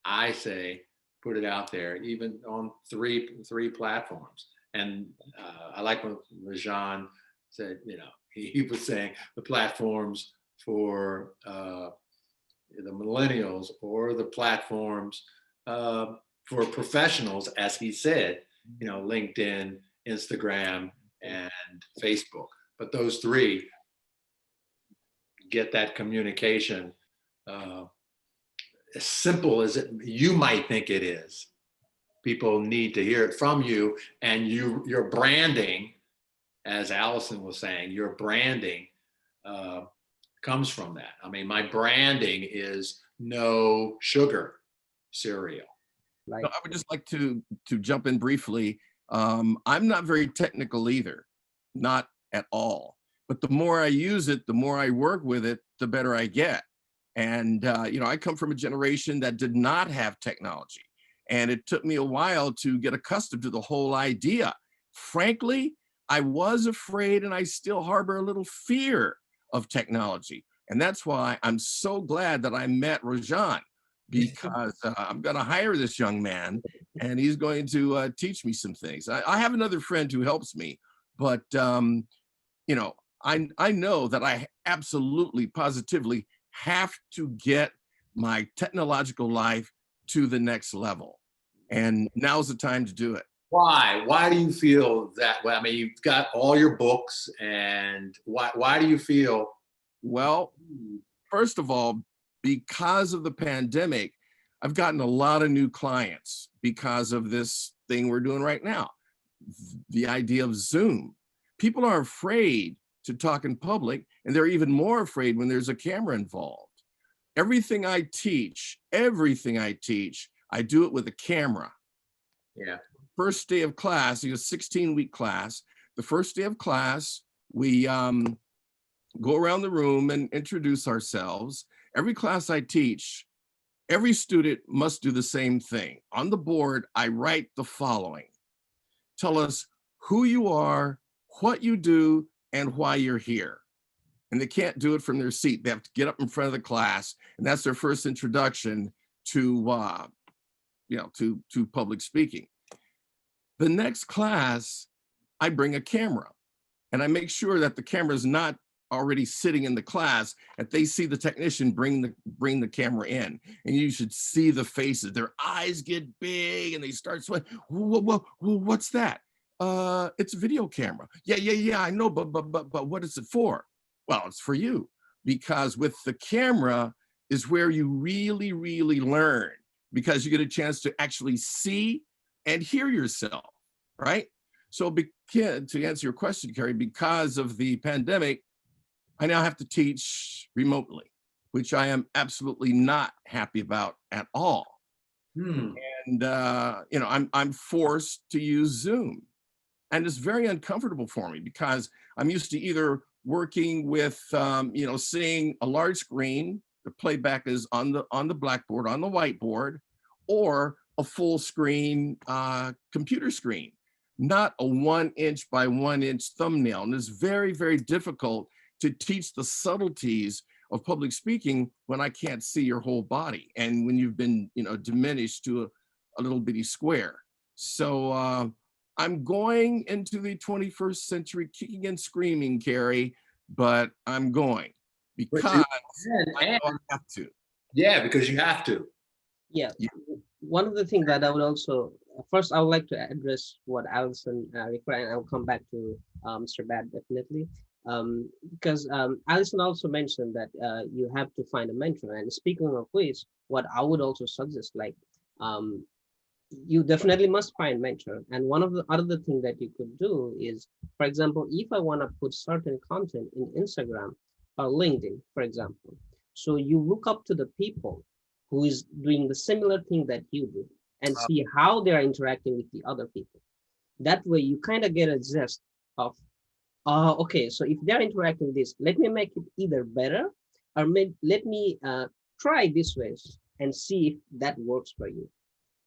I say put it out there, even on three platforms. And I like what Rajan said. He was saying the platforms for the millennials, or the platforms for professionals, as he said, LinkedIn, Instagram, and Facebook. But those 3, get that communication as simple as you might think it is. People need to hear it from you, and your branding, as Allison was saying, your branding comes from that. I mean, my branding is no sugar cereal. Like, No, I would just like to jump in briefly. I'm not very technical either, not at all. But the more I use it, the more I work with it, the better I get. And you know, I come from a generation that did not have technology, and it took me a while to get accustomed to the whole idea. Frankly, I was afraid, and I still harbor a little fear of technology. And that's why I'm so glad that I met Rajan, because I'm going to hire this young man, and he's going to teach me some things. I have another friend who helps me, but you know, I know that I absolutely, positively have to get my technological life to the next level, and now's the time to do it. Why? Why do you feel that way? I mean, you've got all your books, and why do you feel? Well, first of all, because of the pandemic, I've gotten a lot of new clients because of this thing we're doing right now. The idea of Zoom. People are afraid to talk in public, and they're even more afraid when there's a camera involved. Everything I teach, I do it with a camera. Yeah. First day of class, it was a 16-week class. The first day of class, we go around the room and introduce ourselves. Every class I teach, every student must do the same thing. On the board, I write the following. Tell us who you are, what you do, and why you're here. And they can't do it from their seat. They have to get up in front of the class, and that's their first introduction to, you know, to public speaking. The next class, I bring a camera, and I make sure that the camera is not already sitting in the class, that they see the technician bring the camera in, and you should see the faces. Their eyes get big and they start sweating. What's that? It's a video camera. Yeah, I know, but what is it for? Well, it's for you, because with the camera is where you really, really learn, because you get a chance to actually see and hear yourself, right? So to answer your question, Kerry, because of the pandemic, I now have to teach remotely, which I am absolutely not happy about at all. And you know, I'm forced to use Zoom, and it's very uncomfortable for me, because I'm used to either working with you know, seeing a large screen, the playback is on the blackboard, on the whiteboard, or a full screen computer screen, not a 1-inch by 1-inch thumbnail. And it's very, very difficult to teach the subtleties of public speaking when I can't see your whole body, and when you've been, you know, diminished to a little bitty square. So I'm going into the 21st century kicking and screaming, Kerry, but I'm going because I know I have to. Yeah, because you have to. yeah, one of the things that I would also, first I would like to address what Allison referred, and I'll come back to Mr. Batt definitely. Because Allison also mentioned that you have to find a mentor. And speaking of which, what I would also suggest, like, you definitely must find mentor. And one of the other thing that you could do is, for example, if I want to put certain content in Instagram or LinkedIn, for example, so you look up to the people who is doing the similar thing that you do and see how they're interacting with the other people. That way you kind of get a zest of, okay, so if they're interacting this, let me make it either better, or let me try this way and see if that works for you.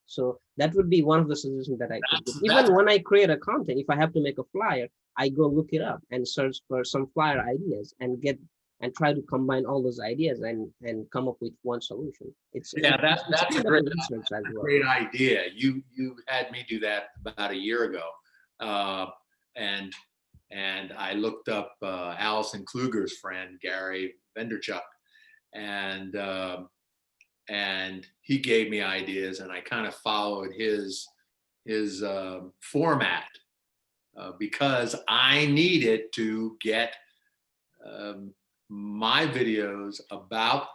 So that would be one of the suggestions that I could do. Even when I create a content, if I have to make a flyer, I go look it up and search for some flyer ideas and try to combine all those ideas and come up with one solution. That's a great idea. You had me do that about a year ago, and I looked up Allison Kluger's friend Gary Vaynerchuk, and he gave me ideas, and I kind of followed his format because I needed to get my videos about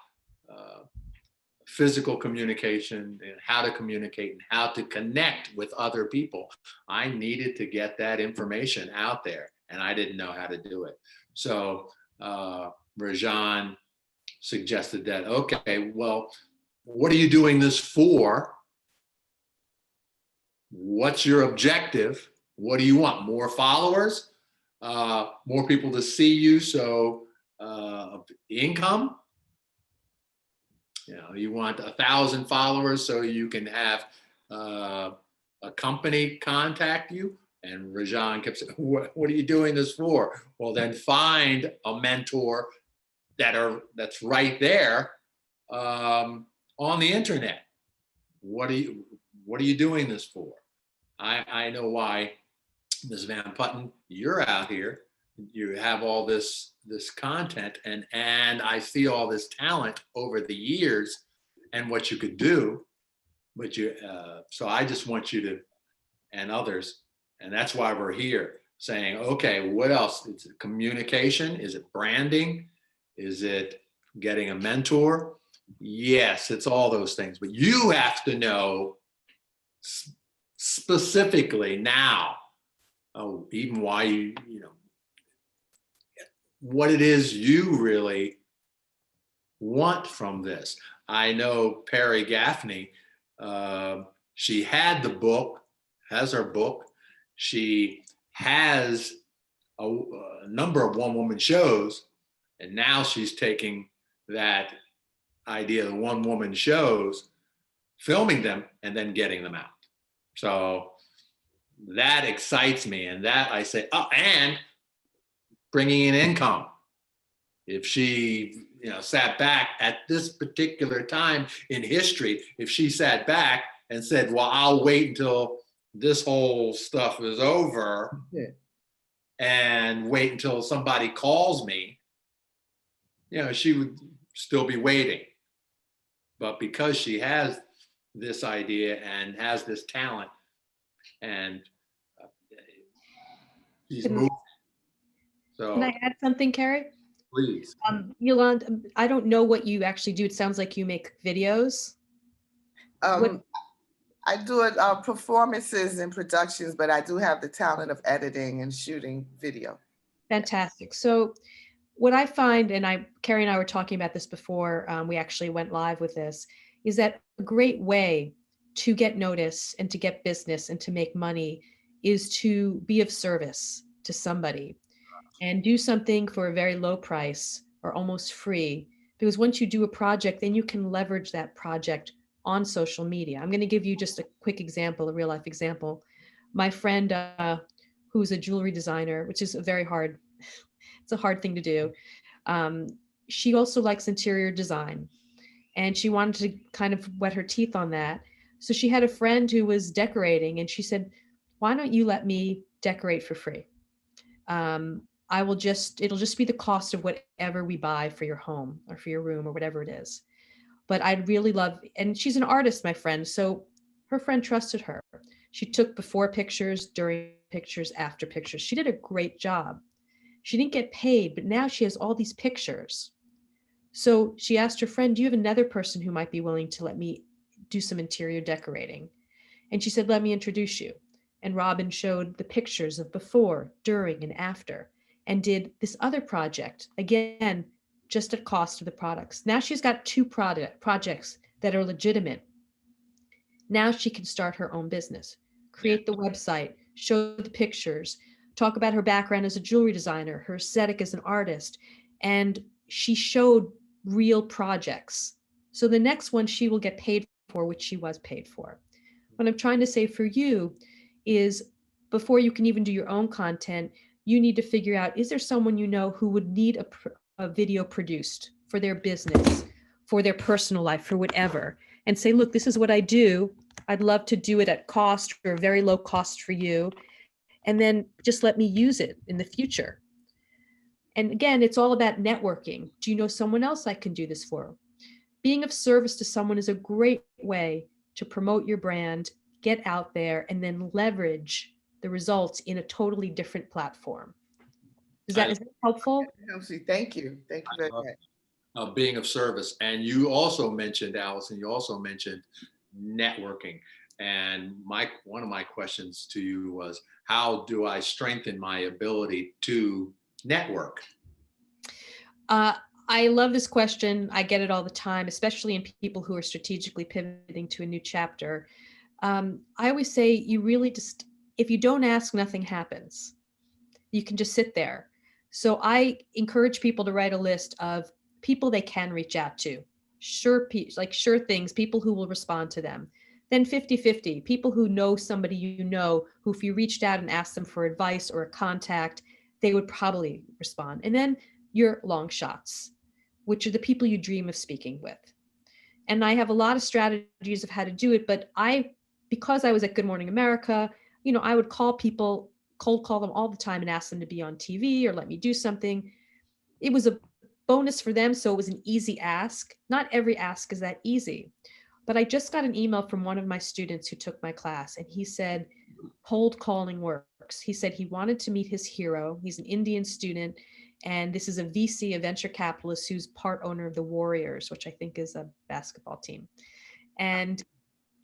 physical communication and how to communicate and how to connect with other people. I needed to get that information out there, and I didn't know how to do it. So Rajan suggested that, okay, well, what are you doing this for? What's your objective? What do you want? More followers? More people to see you, so income? You want 1,000 followers so you can have a company contact you? And Rajan kept saying, what are you doing this for? Well, then find a mentor that's right there on the internet. What are you doing this for? I know why, Ms. Van Putten, you're out here. You have all this content, and I see all this talent over the years and what you could do. But so I just want you to, and others, and that's why we're here saying, okay, what else? It's communication. Is it branding? Is it getting a mentor? Yes, it's all those things. But you have to know specifically now, even why you know, what it is you really want from this. I know Perry Gaffney, she had the book, has her book. She has a number of one-woman shows, and now she's taking that idea of the one-woman shows, filming them, and then getting them out. So that excites me, and that I say, oh, and bringing in income. If she, sat back at this particular time in history, if she sat back and said, well, I'll wait until this whole stuff is over and wait until somebody calls me, she would still be waiting. But because she has this idea and has this talent, and she's moving. So Can I add something, Kerry? please. Yolanda, I don't know what you actually do. It sounds like you make videos. I do it performances and productions, but I do have the talent of editing and shooting video. Fantastic. So what I find, and Kerry and I were talking about this before we actually went live with this, is that a great way to get notice and to get business and to make money is to be of service to somebody and do something for a very low price or almost free. Because once you do a project, then you can leverage that project on social media. I'm going to give you just a quick example, a real life example. My friend who's a jewelry designer, which is it's a hard thing to do. She also likes interior design, and she wanted to kind of wet her teeth on that. So she had a friend who was decorating, and she said, why don't you let me decorate for free? It'll just be the cost of whatever we buy for your home or for your room or whatever it is. But I'd really love, and she's an artist, my friend. So her friend trusted her. She took before pictures, during pictures, after pictures. She did a great job. She didn't get paid, but now she has all these pictures. So she asked her friend, do you have another person who might be willing to let me do some interior decorating? And she said, let me introduce you. And Robin showed the pictures of before, during, and after, and did this other project, again, just at cost of the products. Now she's got two projects that are legitimate. Now she can start her own business, create the website, show the pictures, talk about her background as a jewelry designer, her aesthetic as an artist, and she showed real projects. So the next one she will get paid for, which she was paid for. What I'm trying to say for you is, before you can even do your own content, you need to figure out, is there someone you know who would need a video produced for their business, for their personal life, for whatever, and say, look, this is what I do. I'd love to do it at cost or very low cost for you. And then just let me use it in the future. And again, it's all about networking. Do you know someone else I can do this for? Being of service to someone is a great way to promote your brand, get out there, and then leverage the results in a totally different platform. Is that helpful? Elsie, thank you. Thank you very much. Being of service. And you also mentioned, Allison, you also mentioned networking. And one of my questions to you was, how do I strengthen my ability to network? I love this question. I get it all the time, especially in people who are strategically pivoting to a new chapter. I always say, you really just, if you don't ask, nothing happens. You can just sit there. So I encourage people to write a list of people they can reach out to. Sure things, people who will respond to them. Then 50-50, people who know somebody you know, who if you reached out and asked them for advice or a contact, they would probably respond. And then your long shots, which are the people you dream of speaking with. And I have a lot of strategies of how to do it, but because I was at Good Morning America, I would call people, cold call them all the time and ask them to be on TV or let me do something. It was a bonus for them, so it was an easy ask. Not every ask is that easy. But I just got an email from one of my students who took my class, and he said, cold calling works. He said he wanted to meet his hero. He's an Indian student, and this is a VC, a venture capitalist, who's part owner of the Warriors, which I think is a basketball team. And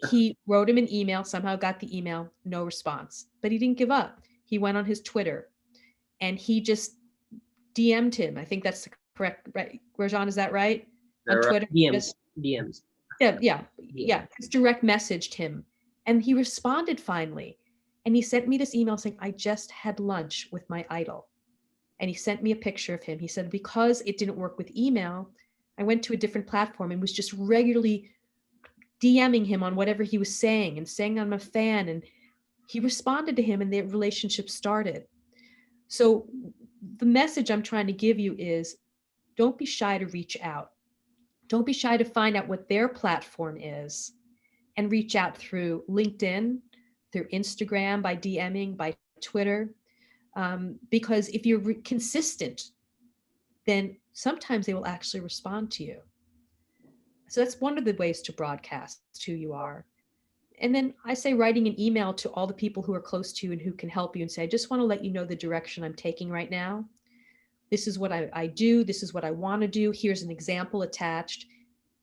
he wrote him an email, somehow got the email, no response. But he didn't give up. He went on his Twitter, and he just DM'd him. I think that's the correct, right? Rajan, is that right? On Twitter? DMs. Yeah. Just direct messaged him, and he responded finally. And he sent me this email saying, I just had lunch with my idol. And he sent me a picture of him. He said, because it didn't work with email, I went to a different platform and was just regularly DMing him on whatever he was saying and saying I'm a fan. And he responded to him, and the relationship started. So the message I'm trying to give you is, don't be shy to reach out. Don't be shy to find out what their platform is and reach out through LinkedIn, through Instagram, by DMing, by Twitter. Because if you're consistent, then sometimes they will actually respond to you. So that's one of the ways to broadcast who you are. And then I say writing an email to all the people who are close to you and who can help you and say, I just want to let you know the direction I'm taking right now. This is what I do. This is what I want to do. Here's an example attached.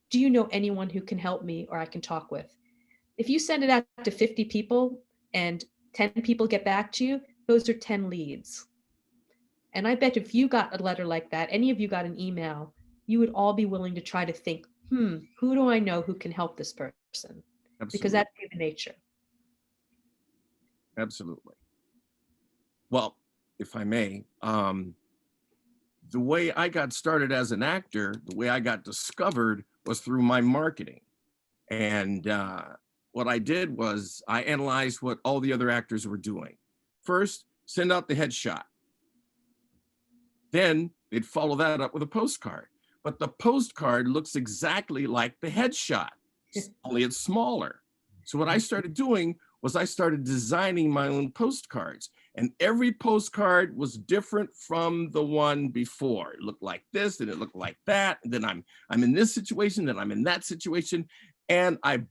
Do you know anyone who can help me or I can talk with? If you send it out to 50 people and 10 people get back to you, those are 10 leads. And I bet if you got a letter like that, any of you got an email, you would all be willing to try to think, who do I know who can help this person? Absolutely. Because that's human nature. Absolutely. Well, if I may, the way I got started as an actor, the way I got discovered was through my marketing. And what I did was I analyzed what all the other actors were doing. First, send out the headshot. Then they'd follow that up with a postcard. But the postcard looks exactly like the headshot, only it's smaller. So what I started doing was I started designing my own postcards, and every postcard was different from the one before. It looked like this, and it looked like that. And then I'm in this situation, then I'm in that situation. And I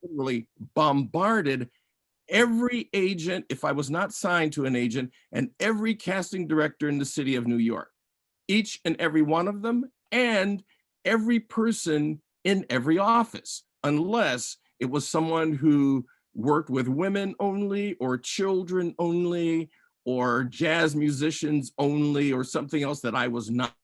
literally bombarded every agent, if I was not signed to an agent, and every casting director in the city of New York, each and every one of them, and every person in every office, unless it was someone who worked with women only, or children only, or jazz musicians only, or something else that I was not.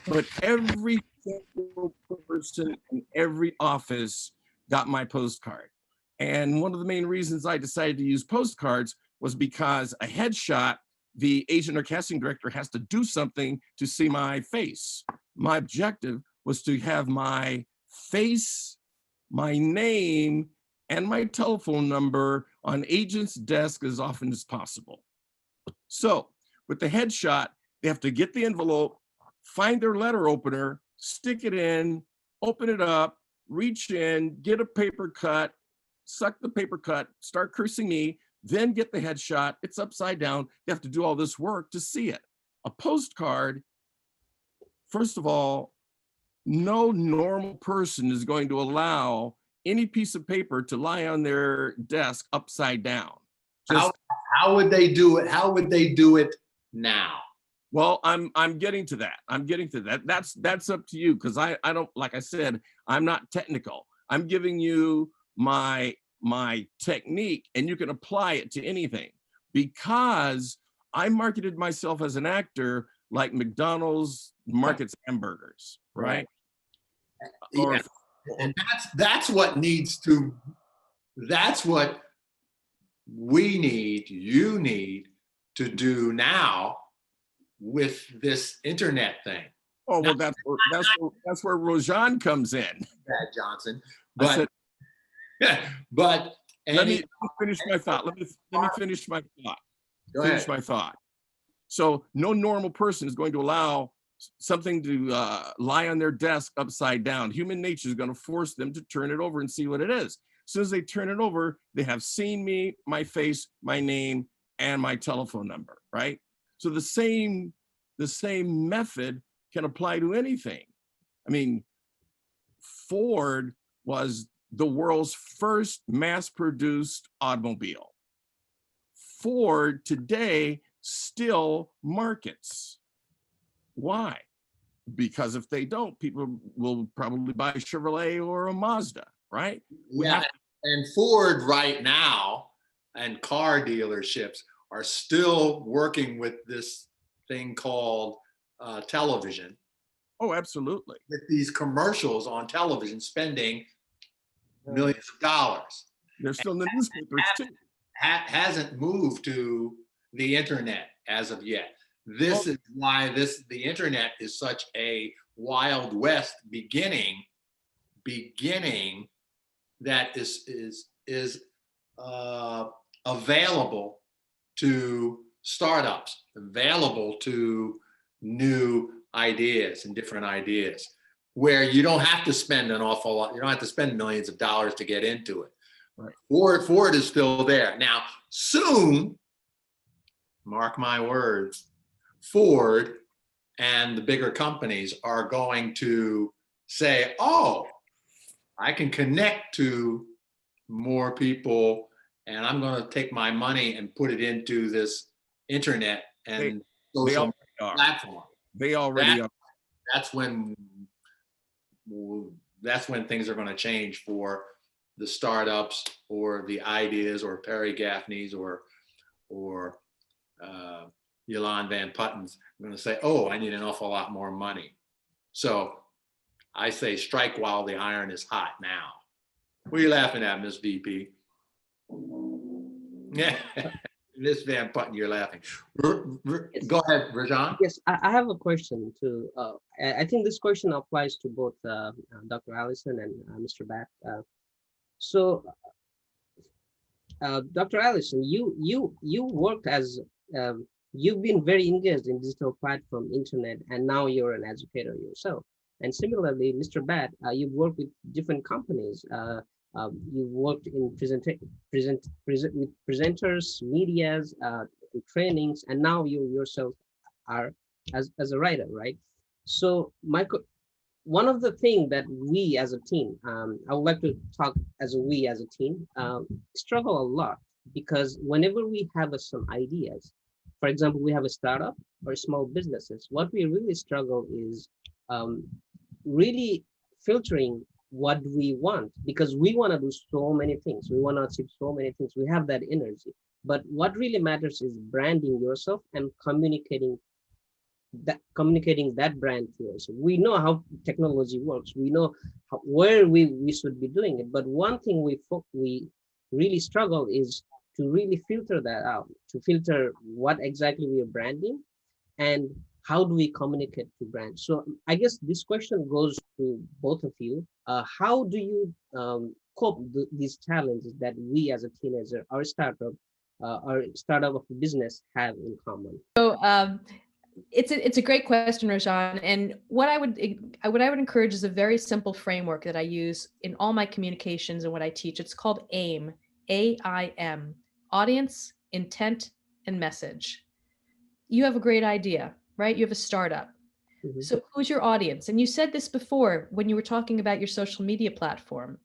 But every single person in every office got my postcard. And one of the main reasons I decided to use postcards was because a headshot, the agent or casting director has to do something to see my face. My objective was to have my face, my name, and my telephone number on agent's desk as often as possible. So with the headshot, they have to get the envelope, find their letter opener, stick it in, open it up, reach in, get a paper cut, suck the paper cut, start cursing me, then get the headshot. It's upside down. They have to do all this work to see it. A postcard, first of all, no normal person is going to allow any piece of paper to lie on their desk upside down. How would they do it? How would they do it now? Well, I'm getting to that. I'm getting to that. That's up to you, because I don't, like I said, I'm not technical. I'm giving you my technique, and you can apply it to anything, because I marketed myself as an actor like McDonald's markets hamburgers, right? Yeah. And that's what needs to, that's what we need, you need to do now with this internet thing. Oh, well, that's where Rojan comes in. Batt Johnson, I but said, but let me finish my thought. Let me finish my thought. Go Finish ahead. my thought. So no normal person is going to allow something to lie on their desk upside down. Human nature is going to force them to turn it over and see what it is. As soon as they turn it over, they have seen me, my face, my name, and my telephone number, right? So the same method can apply to anything. I mean, Ford was the world's first mass-produced automobile. Ford today still markets. Why? Because if they don't, people will probably buy a Chevrolet or a Mazda, right? Yeah, and Ford right now and car dealerships are still working with this thing called television, Oh, absolutely. with these commercials on television, spending millions of dollars. They're still in the newspapers too. Hasn't moved to the internet as of yet. This is why the internet is such a Wild West beginning that is available to startups, available to new ideas and different ideas, where you don't have to spend an awful lot. You don't have to spend millions of dollars to get into it. Right. Ford is still there. Now, soon, mark my words, Ford and the bigger companies are going to say, oh, I can connect to more people, and I'm going to take my money and put it into this internet and social platform. They already are. That's when things are going to change for the startups or the ideas or Perry Gaffney's or Yolande Van Putten's. I'm going to say, oh, I need an awful lot more money. So I say strike while the iron is hot now. What are you laughing at, Miss VP? Yeah, Miss Van Putten, you're laughing. Go ahead, Rajan. Yes, I have a question too. I think this question applies to both Dr. Allison and Mr. Batt. So, Dr. Allison, you worked as you've been very engaged in digital platform, internet, and now you're an educator yourself. And similarly, Mr. Batt, you've worked with different companies. You've worked in with presenters, medias, trainings, and now you yourself are as a writer, right? So, one of the things that we as a team, I would like to talk as a team, struggle a lot, because whenever we have some ideas, for example, we have a startup or small businesses, what we really struggle is really filtering what we want, because we want to do so many things. We want to achieve so many things. We have that energy. But what really matters is branding yourself and communicating that brand to us. We know how technology works. We know where we should be doing it. But one thing we really struggle is to really filter that out, to filter what exactly we are branding and how do we communicate to brands. So I guess this question goes to both of you. How do you cope these challenges that we as a teenager, our startup of a business have in common? So it's a great question, Rajan. And what I would encourage is a very simple framework that I use in all my communications and what I teach. It's called AIM, AIM, audience, intent, and message. You have a great idea, right? You have a startup. Mm-hmm. So who's your audience? And you said this before when you were talking about your social media platform.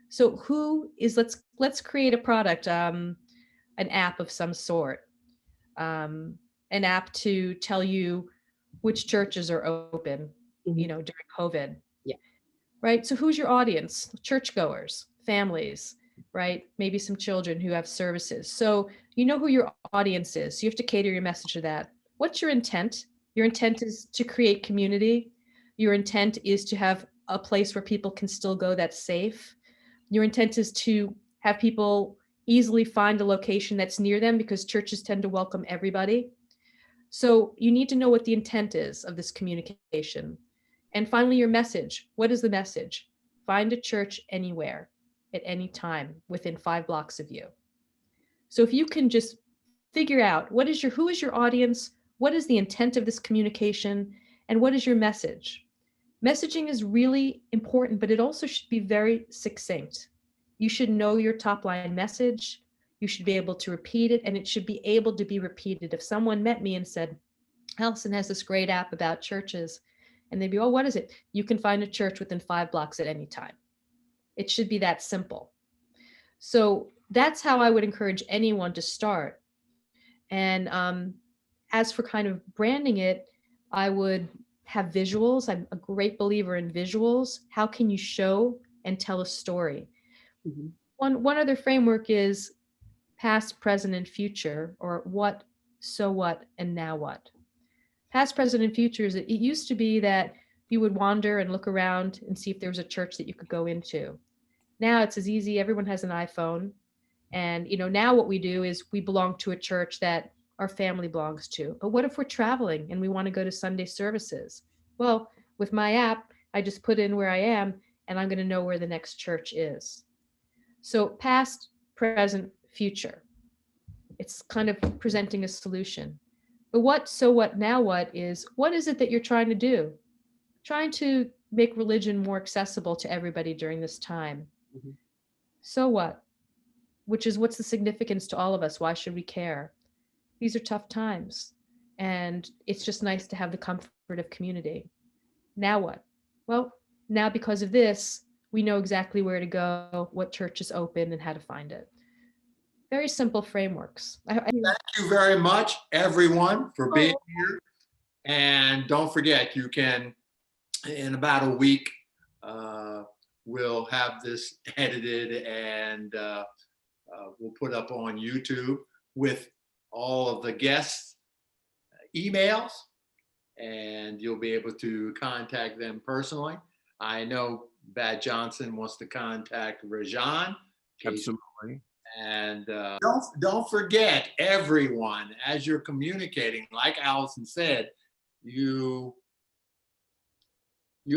So who is, let's create a product. I an app of some sort, an app to tell you which churches are open, you know, during COVID. Yeah. Right. So who's your audience? Churchgoers, families, right? Maybe some children who have services. So you know who your audience is. So you have to cater your message to that. What's your intent? Your intent is to create community. Your intent is to have a place where people can still go that's safe. Your intent is to have people easily find a location that's near them, because churches tend to welcome everybody. So you need to know what the intent is of this communication. And finally, your message. What is the message? Find a church anywhere, at any time, within 5 blocks of you. So if you can just figure out who is your audience, what is the intent of this communication, and what is your message? Messaging is really important, but it also should be very succinct. You should know your top line message. You should be able to repeat it, and it should be able to be repeated. If someone met me and said, Allison has this great app about churches, and they'd be, oh, what is it? You can find a church within 5 blocks at any time. It should be that simple. So that's how I would encourage anyone to start. And as for kind of branding it, I would have visuals. I'm a great believer in visuals. How can you show and tell a story? One other framework is past, present, and future, or what, so what, and now what. Past, present, and future is, it used to be that you would wander and look around and see if there was a church that you could go into. Now it's as easy. Everyone has an iPhone. And, you know, now what we do is we belong to a church that our family belongs to. But what if we're traveling and we want to go to Sunday services? Well, with my app, I just put in where I am, and I'm going to know where the next church is. So past, present, future. It's kind of presenting a solution. But what, so what, now what is it that you're trying to do? Trying to make religion more accessible to everybody during this time. So what? Which is, what's the significance to all of us? Why should we care? These are tough times, and it's just nice to have the comfort of community. Now what? Well, now because of this, we know exactly where to go, what church is open, and how to find it. Very simple frameworks. Thank you very much, everyone, for being here. And don't forget, you can, in about a week, we'll have this edited, and we'll put up on YouTube with all of the guests' emails, and you'll be able to contact them personally. I know Batt Johnson wants to contact Rajan. Absolutely. And don't forget, everyone, as you're communicating, like Allison said, you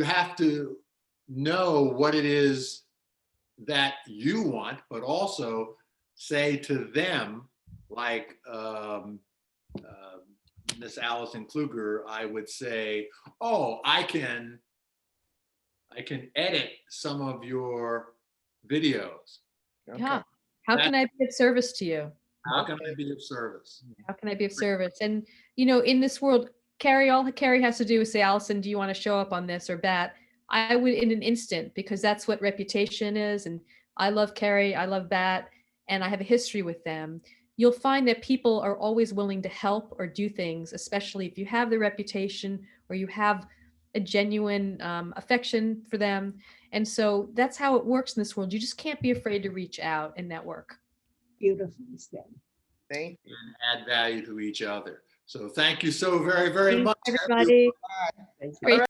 have to know what it is that you want, but also say to them, like Miss Allison Kluger, I would say, oh, I can edit some of your videos. Yeah. How can I be of service to you? How can I be of service? How can I be of service? And, you know, in this world, all Kerry has to do is say, Allison, do you want to show up on this, or Batt? I would, in an instant, because that's what reputation is. And I love Kerry, I love Batt, and I have a history with them. You'll find that people are always willing to help or do things, especially if you have the reputation or you have a genuine affection for them. And so that's how it works in this world. You just can't be afraid to reach out and network. Beautifully said. Thank you. And add value to each other. So thank you so very, very Thanks, much. everybody. Thank you. Great